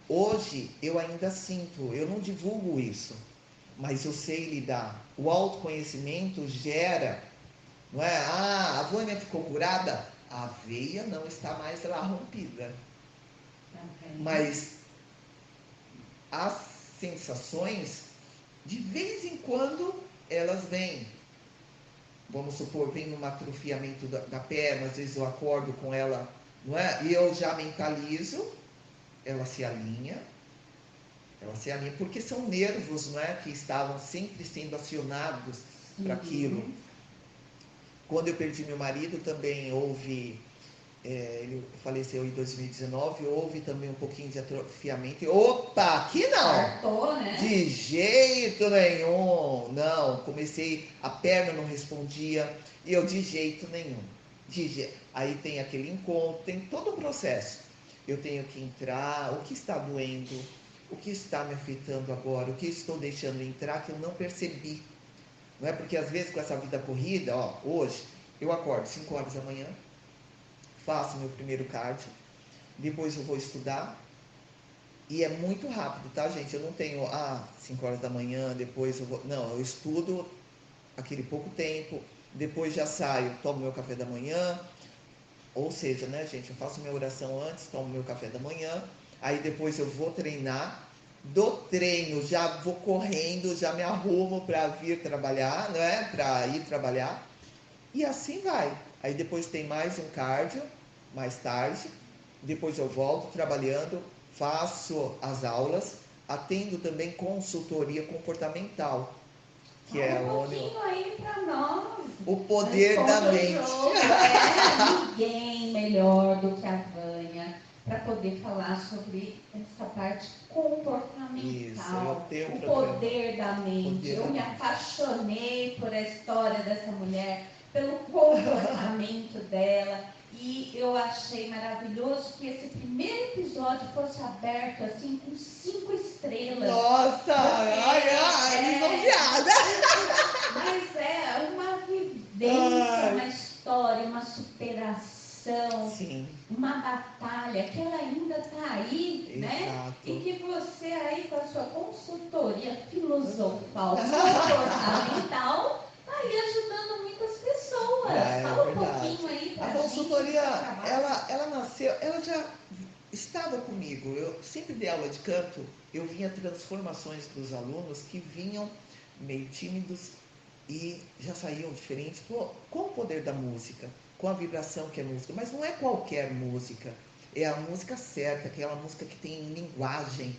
Hoje eu ainda sinto, eu não divulgo isso, mas eu sei lidar. O autoconhecimento gera, não é? Ah, a Vânia ficou curada? A veia não está mais lá rompida. Mas as sensações, de vez em quando, elas vêm. Vamos supor, vem um atrofiamento da perna, às vezes eu acordo com ela, não é? E eu já mentalizo, ela se alinha, porque são nervos, não é? Que estavam sempre sendo acionados para aquilo. Quando eu perdi meu marido, também houve, ele faleceu em 2019, houve também um pouquinho de atrofiamento. Opa, aqui não! Cortou, né? De jeito nenhum! Não, comecei, a perna não respondia, e eu de jeito nenhum. Aí tem aquele encontro, tem todo o processo. Eu tenho que entrar, o que está doendo, o que está me afetando agora, o que estou deixando entrar que eu não percebi. Não é? Porque às vezes com essa vida corrida, hoje eu acordo 5 horas da manhã, faço meu primeiro cardio, depois eu vou estudar, e é muito rápido, tá, gente? Eu não tenho, 5 horas da manhã, depois eu vou... Não, eu estudo aquele pouco tempo, depois já saio, tomo meu café da manhã, ou seja, né, gente, eu faço minha oração antes, tomo meu café da manhã, aí depois eu vou treinar, do treino já vou correndo, já me arrumo para vir trabalhar, não é? Para ir trabalhar, e assim vai. Aí depois tem mais um cardio, mais tarde, depois eu volto trabalhando, faço as aulas, atendo também consultoria comportamental, que Fala é um onde pouquinho aí para nós. o poder da mente. Ninguém melhor do que a Vânia para poder falar sobre essa parte comportamental. Isso, eu tenho o poder da mente. Poder eu da me mente. apaixonei por a história dessa mulher, pelo comportamento dela. E eu achei maravilhoso que esse primeiro episódio fosse aberto assim com 5 estrelas. Nossa, lisonjeada. Mas é uma vivência, uma história, uma superação. Sim. uma batalha que ela ainda está aí, né? Exato. E que você aí com a sua consultoria filosofal, comportamental, está aí ajudando muitas pessoas. Fala um pouquinho aí pra A gente consultoria, do seu trabalho. ela nasceu, ela já estava comigo. Eu sempre dei aula de canto, eu vinha transformações dos alunos que vinham meio tímidos e já saíam diferentes com o poder da música, com a vibração que é música. Mas não é qualquer música, é a música certa, aquela música que tem linguagem,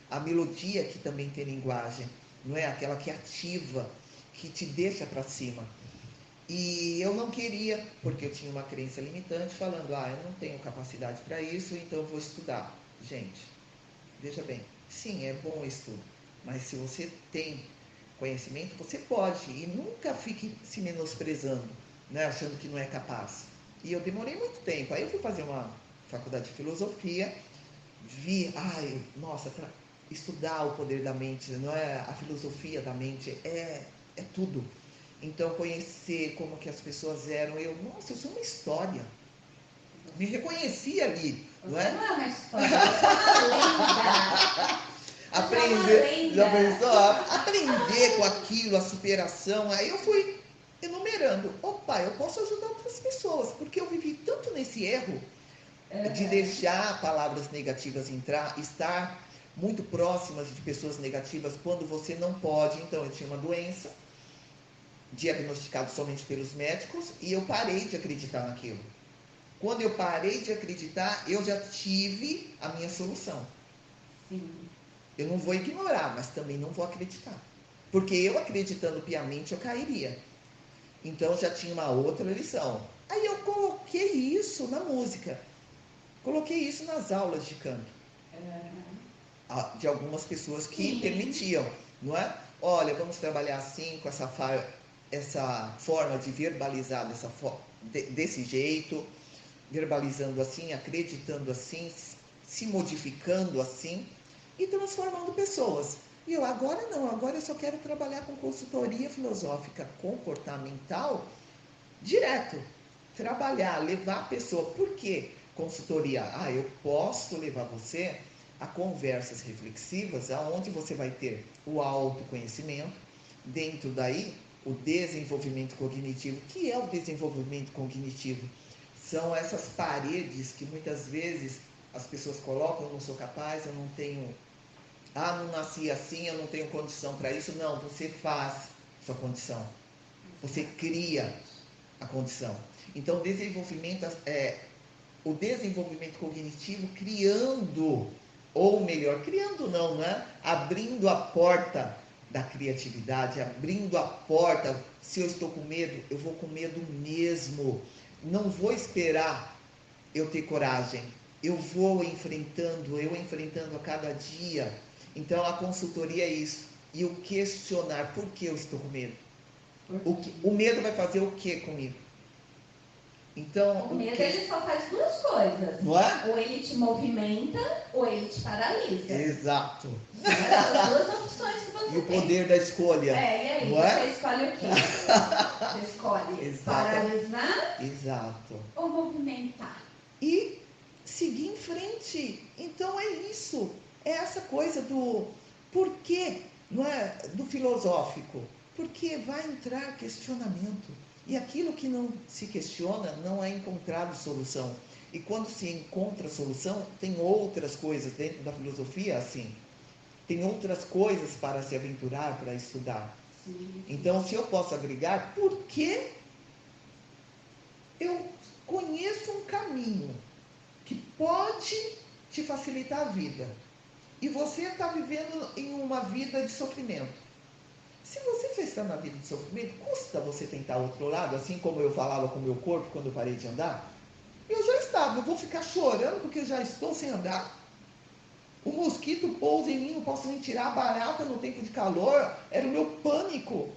a melodia que também tem linguagem, não é aquela que ativa, que te deixa para cima. E eu não queria, porque eu tinha uma crença limitante, falando, eu não tenho capacidade para isso, então eu vou estudar. Gente, veja bem, sim, é bom o estudo, mas se você tem conhecimento, você pode, e nunca fique se menosprezando, né, achando que não é capaz. E eu demorei muito tempo, aí eu fui fazer uma faculdade de filosofia, vi, nossa, para estudar o poder da mente, não é a filosofia da mente, é tudo. Então, conhecer como que as pessoas eram, nossa, eu sou uma história. Me reconheci ali, não Você é? não é uma história, você é uma lenda. Aprender, já pensou? Aprender com aquilo, a superação. Aí eu fui enumerando. Opa, eu posso ajudar outras pessoas, porque eu vivi tanto nesse erro de deixar palavras negativas entrar, estar muito próximas de pessoas negativas quando você não pode. Então, eu tinha uma doença diagnosticada somente pelos médicos e eu parei de acreditar naquilo. Quando eu parei de acreditar, eu já tive a minha solução. Sim. Eu não vou ignorar, mas também não vou acreditar. Porque eu acreditando piamente, eu cairia. Então já tinha uma outra lição. Aí eu coloquei isso na música. Coloquei isso nas aulas de canto. De algumas pessoas que permitiam, não é? Olha, vamos trabalhar assim, com essa forma de verbalizar desse jeito, verbalizando assim, acreditando assim, se modificando assim e transformando pessoas. E eu agora não, agora eu só quero trabalhar com consultoria filosófica comportamental direto. Trabalhar, levar a pessoa. Por quê? Consultoria. Eu posso levar você a conversas reflexivas, aonde você vai ter o autoconhecimento, dentro daí o desenvolvimento cognitivo. O que é o desenvolvimento cognitivo? São essas paredes que muitas vezes as pessoas colocam, eu não sou capaz, eu não tenho, não nasci assim, eu não tenho condição para isso. Não, você faz sua condição. Você cria a condição. Então, o desenvolvimento cognitivo criando, ou melhor, criando não, né? Abrindo a porta da criatividade, abrindo a porta. Se eu estou com medo, eu vou com medo mesmo. Não vou esperar eu ter coragem. Eu enfrentando a cada dia. Então, a consultoria é isso. E o questionar, por que eu estou com medo? O medo vai fazer o que comigo? Então, o medo ele só faz duas coisas. Não é? Ou ele te movimenta, ou ele te paralisa. Exato. São essas duas opções que você tem. E o poder da escolha. E aí, não você é? escolhe o quê? Você escolhe Exato. paralisar Exato. ou movimentar. E seguir em frente. Então é isso. É essa coisa do porquê, não é? Do filosófico. Porque vai entrar questionamento. E aquilo que não se questiona não é encontrado solução. E quando se encontra solução, tem outras coisas dentro da filosofia assim. Tem outras coisas para se aventurar, para estudar. Sim. Então, se eu posso agregar, por que eu conheço um caminho que pode te facilitar a vida e você está vivendo em uma vida de sofrimento. Se você já está na vida de sofrimento, custa você tentar outro lado, assim como eu falava com o meu corpo quando eu parei de andar? Eu já estava, eu vou ficar chorando porque eu já estou sem andar. O mosquito pousa em mim, não posso nem tirar a barata no tempo de calor, era o meu pânico.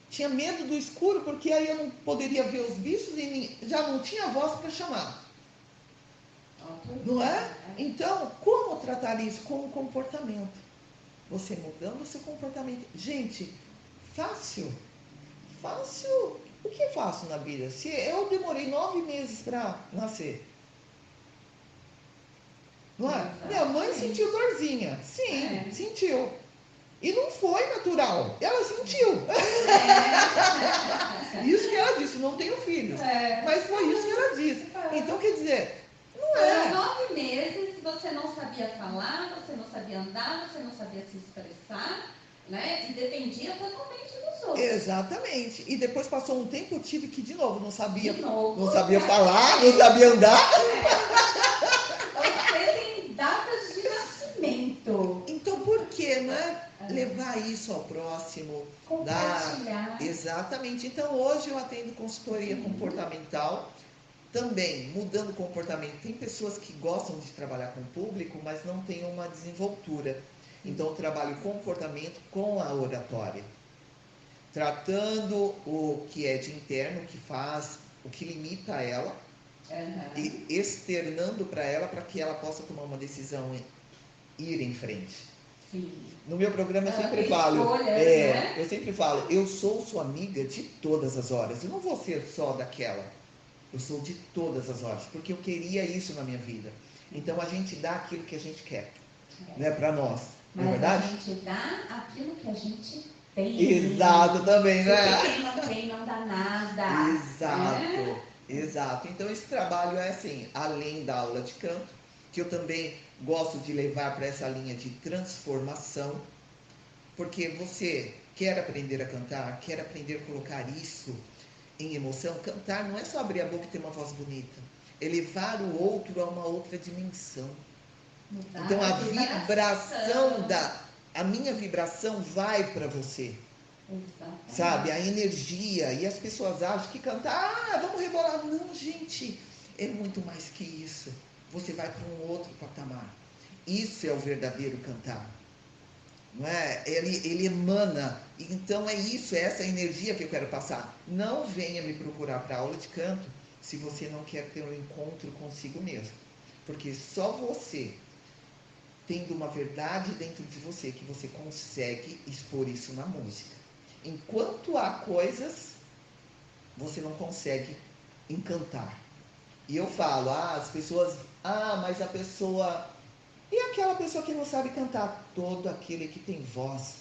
Tinha medo do escuro, porque aí eu não poderia ver os bichos e já não tinha voz para chamar. Não é? Então, como tratar isso? Com o comportamento. Você mudando o seu comportamento. Gente, fácil. Fácil. o que eu faço na vida? Se eu demorei 9 meses para nascer, não é? Minha mãe sentiu dorzinha. Sim, sentiu. E não foi natural. Ela sentiu. Isso que ela disse, não tenho filhos. Mas foi isso que ela disse. Então, quer dizer, não é. Foram 9 meses, você não sabia falar, você não sabia andar, você não sabia se expressar, né? E dependia totalmente dos outros. Exatamente. E depois passou um tempo, eu tive que, de novo, não sabia falar, não sabia andar. Você tem datas de nascimento. Então, por que, né? Levar isso ao próximo. Compartilhar. Exatamente. Então, hoje eu atendo consultoria comportamental, também mudando o comportamento. Tem pessoas que gostam de trabalhar com o público, mas não têm uma desenvoltura. Então, eu trabalho comportamento com a oratória. Tratando o que é de interno, o que faz, o que limita ela, e externando para ela, para que ela possa tomar uma decisão e ir em frente. Sim. No meu programa eu sempre falo, eu sempre falo, eu sou sua amiga de todas as horas. Eu não vou ser só daquela. Eu sou de todas as horas, porque eu queria isso na minha vida. Então a gente dá aquilo que a gente quer, né, para nós. Mas não é verdade? A gente dá aquilo que a gente tem. Exato, também, né? Quem não tem não dá nada. Exato, exato. Então esse trabalho é assim, além da aula de canto, que eu também gosto de levar para essa linha de transformação, porque você quer aprender a cantar, quer aprender a colocar isso em emoção. Cantar não é só abrir a boca e ter uma voz bonita, é levar o outro a uma outra dimensão. Então a vibração a minha vibração vai para você. Exatamente. Sabe, a energia. E as pessoas acham que cantar, vamos rebolar. Não, gente, é muito mais que isso. Você vai para um outro patamar. Isso é o verdadeiro cantar. Não é? Ele emana. Então é isso, é essa energia que eu quero passar. Não venha me procurar para aula de canto se você não quer ter um encontro consigo mesmo. Porque só você, tendo uma verdade dentro de você, que você consegue expor isso na música. Enquanto há coisas, você não consegue encantar. E eu falo, as pessoas, mas a pessoa... E aquela pessoa que não sabe cantar? Todo aquele que tem voz,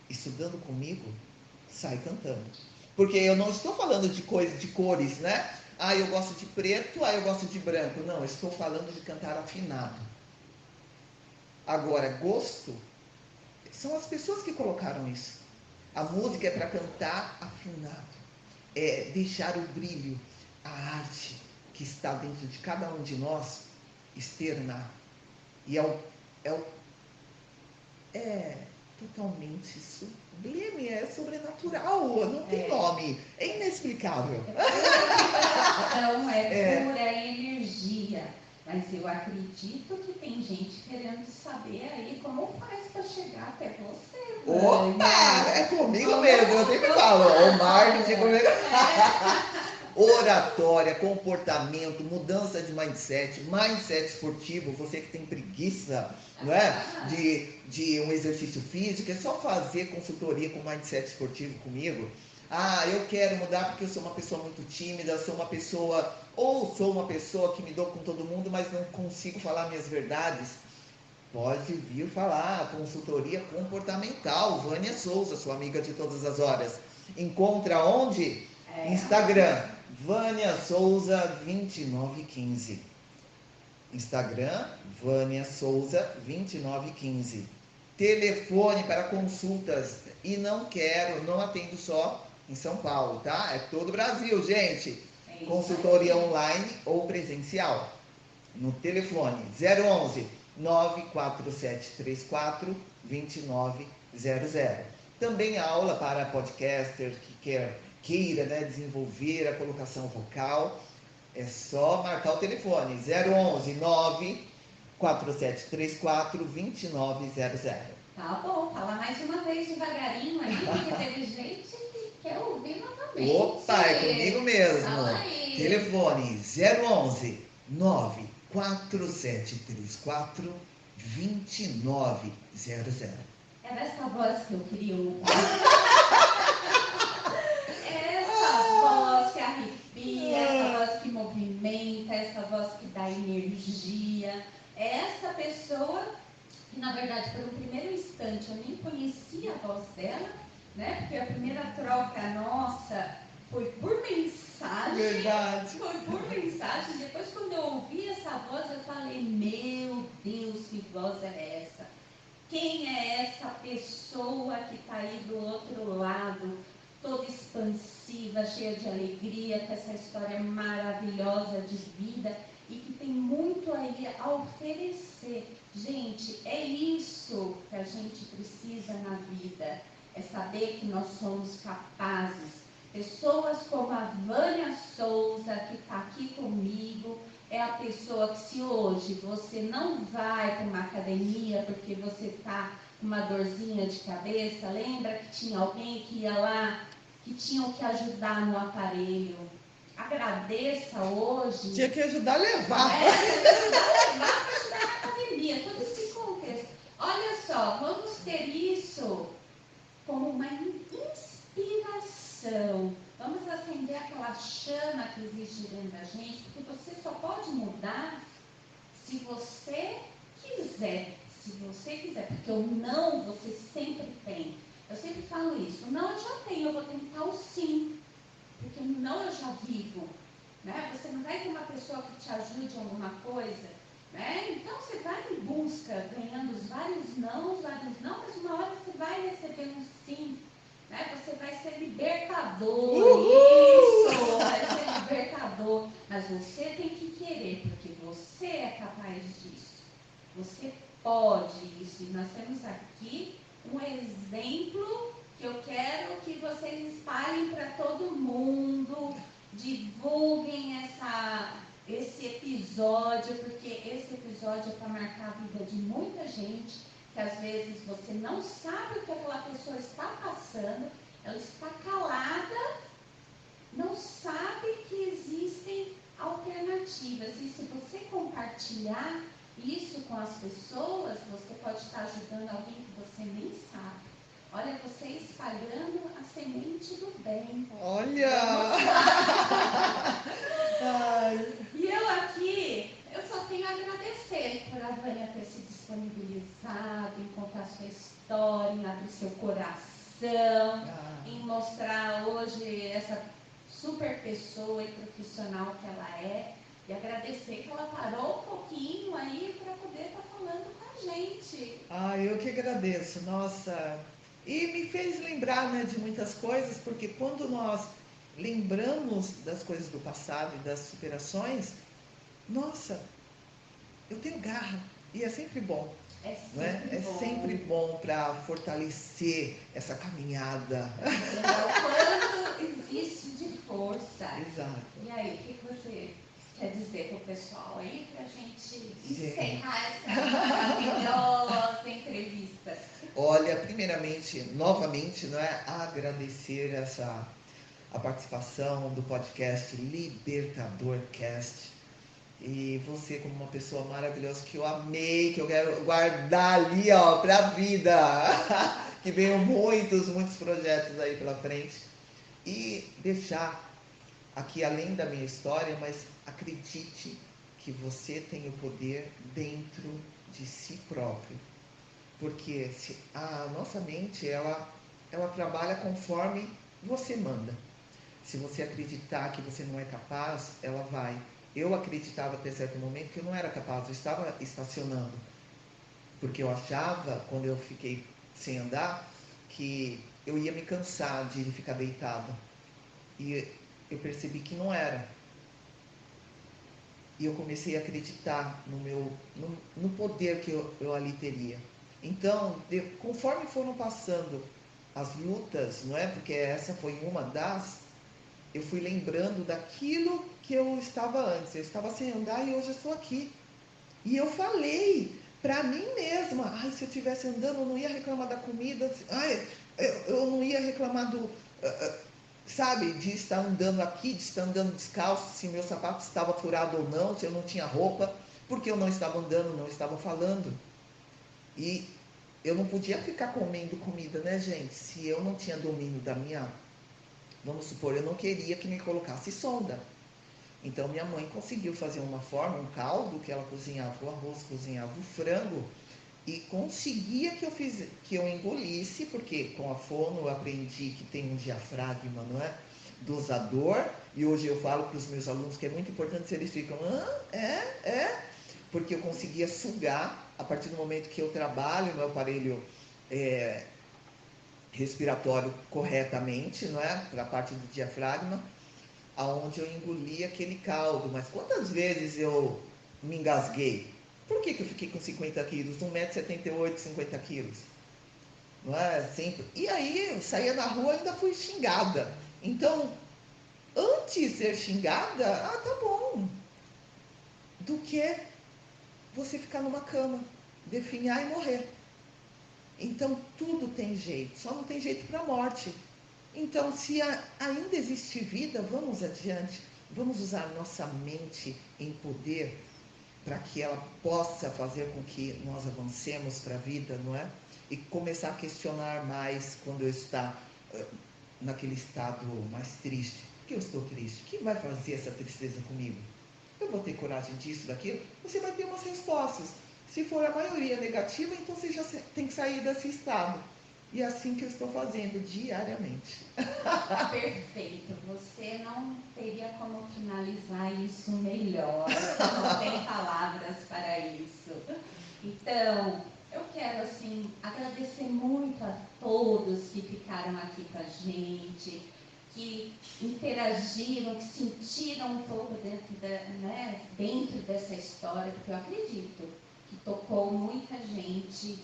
estudando comigo, sai cantando. Porque eu não estou falando de coisas, de cores, né? Eu gosto de preto, eu gosto de branco. Não, eu estou falando de cantar afinado. Agora, gosto, são as pessoas que colocaram isso. A música é para cantar afinado. É deixar o brilho, a arte que está dentro de cada um de nós externar. E é totalmente sublime, é sobrenatural, não tem nome, é inexplicável. É pura energia. Mas eu acredito que tem gente querendo saber aí como faz para chegar até você. Opa, é comigo mesmo, eu sempre falo, o marketing é comigo. Oratória, comportamento, mudança de mindset esportivo, você que tem preguiça, não é? De um exercício físico, é só fazer consultoria com mindset esportivo comigo. Eu quero mudar porque eu sou uma pessoa muito tímida, sou uma pessoa que me dou com todo mundo, mas não consigo falar minhas verdades. Pode vir falar, consultoria comportamental, Vânia Souza, sua amiga de todas as horas. Encontra onde? Instagram, Vânia Souza 2915. Instagram, Vânia Souza 2915. Telefone para consultas. E não atendo só em São Paulo, tá? É todo o Brasil, gente. Consultoria online ou presencial. No telefone 011 94734 2900. Também aula para podcaster que queira, né, desenvolver a colocação vocal. É só marcar o telefone 011 94734 2900. Tá bom, fala mais uma vez devagarinho aí, porque teve gente que quer ouvir novamente. Opa, é comigo mesmo. Fala aí. Telefone 011 94734 2900. É dessa voz que eu queria ouvir. Essa movimenta, essa voz que dá energia. É essa pessoa que, na verdade, por um primeiro instante eu nem conhecia a voz dela, né? Porque a primeira troca nossa foi por mensagem. Verdade. Foi por mensagem. Depois, quando eu ouvi essa voz, eu falei: meu Deus, que voz é essa? Quem é essa pessoa que está aí do outro lado, toda expansiva, cheia de alegria, com essa história maravilhosa de vida e que tem muito aí a oferecer? Gente, é isso que a gente precisa na vida, é saber que nós somos capazes. Pessoas como a Vânia Souza, que está aqui comigo, é a pessoa que, se hoje você não vai para uma academia porque você está com uma dorzinha de cabeça, lembra que tinha alguém que ia lá, que tinha que ajudar no aparelho. Agradeça hoje. Tinha que ajudar a levar. Tinha que ajudar a levar para ajudar na academia, todo esse contexto. Olha só, vamos ter isso como uma inspiração. Vamos acender aquela chama que existe dentro da gente, porque você só pode mudar se você quiser. Se você quiser, porque o não você sempre tem. Eu sempre falo isso. O não eu já tenho, eu vou tentar o sim. Porque o não eu já vivo. Né? Você não vai ter uma pessoa que te ajude em alguma coisa. Né? Então você vai em busca, ganhando vários não, mas uma hora você vai receber um sim. Né? Você vai ser libertador. Uhul! Isso! Vai ser libertador. Mas você tem que querer, porque você é capaz disso. Você pode isso. E nós temos aqui um exemplo que eu quero que vocês espalhem para todo mundo. Divulguem esse episódio, porque esse episódio é para marcar a vida de muita gente, que às vezes você não sabe o que aquela pessoa está passando, ela está calada, não sabe que existem alternativas. E se você compartilhar isso com as pessoas, você pode estar ajudando alguém que você nem sabe. Olha, você espalhando a semente do bem. Olha! E eu aqui, eu só tenho a agradecer por a Vânia ter se disponibilizado em contar sua história, em abrir seu coração, em mostrar hoje essa super pessoa e profissional que ela é. E agradecer que ela parou um pouquinho aí para poder estar falando com a gente. Eu que agradeço, nossa. E me fez lembrar, né, de muitas coisas, porque quando nós lembramos das coisas do passado e das superações, nossa, eu tenho garra. E é sempre bom. É sempre não é? É bom. sempre bom para fortalecer essa caminhada. O quanto existe de força. Exato. E aí, o que você quer dizer para o pessoal aí, para a gente encerrar essa maravilhosa entrevista? Olha, primeiramente, novamente, não é, agradecer a participação do podcast Libertador Cast. E você como uma pessoa maravilhosa que eu amei, que eu quero guardar ali, ó, para a vida. Que venham muitos projetos aí pela frente. E deixar aqui, além da minha história, mas acredite que você tem o poder dentro de si próprio. Porque a nossa mente, ela trabalha conforme você manda. Se você acreditar que você não é capaz, ela vai. Eu acreditava até certo momento que eu não era capaz, eu estava estacionando. Porque eu achava, quando eu fiquei sem andar, que eu ia me cansar de ficar deitado. E eu percebi que não era. E eu comecei a acreditar no poder que eu ali teria. Então, conforme foram passando as lutas, não é? Porque essa foi uma das, eu fui lembrando daquilo que eu estava antes. Eu estava sem andar e hoje eu estou aqui. E eu falei para mim mesma, se eu estivesse andando, eu não ia reclamar da comida, eu não ia reclamar sabe, de estar andando aqui, de estar andando descalço, se meu sapato estava furado ou não, se eu não tinha roupa, porque eu não estava andando, não estava falando. E eu não podia ficar comendo comida, né, gente? Se eu não tinha domínio da minha, vamos supor, eu não queria que me colocasse sonda. Então minha mãe conseguiu fazer uma forma, um caldo, que ela cozinhava o arroz, cozinhava o frango, e conseguia que eu engolisse, porque com a fono eu aprendi que tem um diafragma, não é? Dosador, e hoje eu falo para os meus alunos que é muito importante se eles ficam, porque eu conseguia sugar, a partir do momento que eu trabalho no aparelho respiratório corretamente, não é? Para a parte do diafragma, aonde eu engoli aquele caldo. Mas quantas vezes eu me engasguei? Por que eu fiquei com 50 quilos? 1,78 m, 50 quilos. Não é? Sempre. E aí eu saía na rua e ainda fui xingada. Então, antes de ser xingada, tá bom. Do que você ficar numa cama, definhar e morrer. Então, tudo tem jeito, só não tem jeito para a morte. Então, se ainda existe vida, vamos adiante, vamos usar nossa mente em poder para que ela possa fazer com que nós avancemos para a vida, não é? E começar a questionar mais quando eu estou naquele estado mais triste. Por que eu estou triste? Quem vai fazer essa tristeza comigo? Eu vou ter coragem disso, daquilo? Você vai ter umas respostas. Se for a maioria negativa, então você já tem que sair desse estado. E é assim que eu estou fazendo diariamente. Perfeito. Você não teria como finalizar isso melhor. Não tem palavras para isso. Então, eu quero, assim, agradecer muito a todos que ficaram aqui com a gente, que interagiram, que sentiram um pouco dentro dessa história, porque eu acredito que tocou muita gente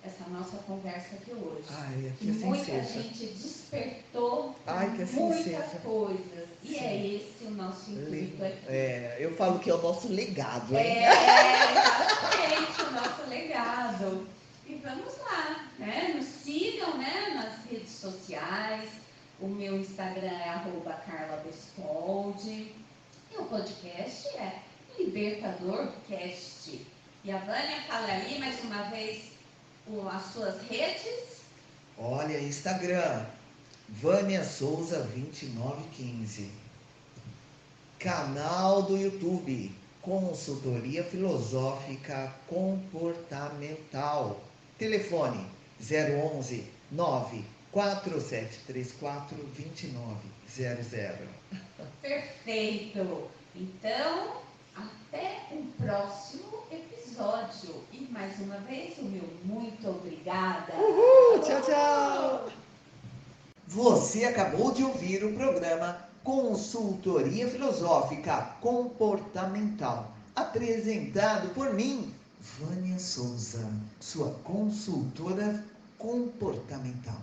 essa nossa conversa aqui hoje. Que muita gente despertou muitas coisas. E é esse o nosso intuito aqui. Eu falo que é o nosso legado, hein? Exatamente, o nosso legado. E vamos lá, né? Nos sigam, né, nas redes sociais. O meu Instagram é @carlabestoldi. E o podcast é Libertadorcast. E a Vânia, fala ali mais uma vez as suas redes. Olha, Instagram, Vânia Souza 2915. Canal do YouTube, Consultoria Filosófica Comportamental. Telefone 011 94734 2900. Perfeito. Então, até o próximo episódio. E mais uma vez, o meu muito obrigada. Uhul, tchau, tchau. Você acabou de ouvir o programa Consultoria Filosófica Comportamental, apresentado por mim, Vânia Souza, sua consultora comportamental.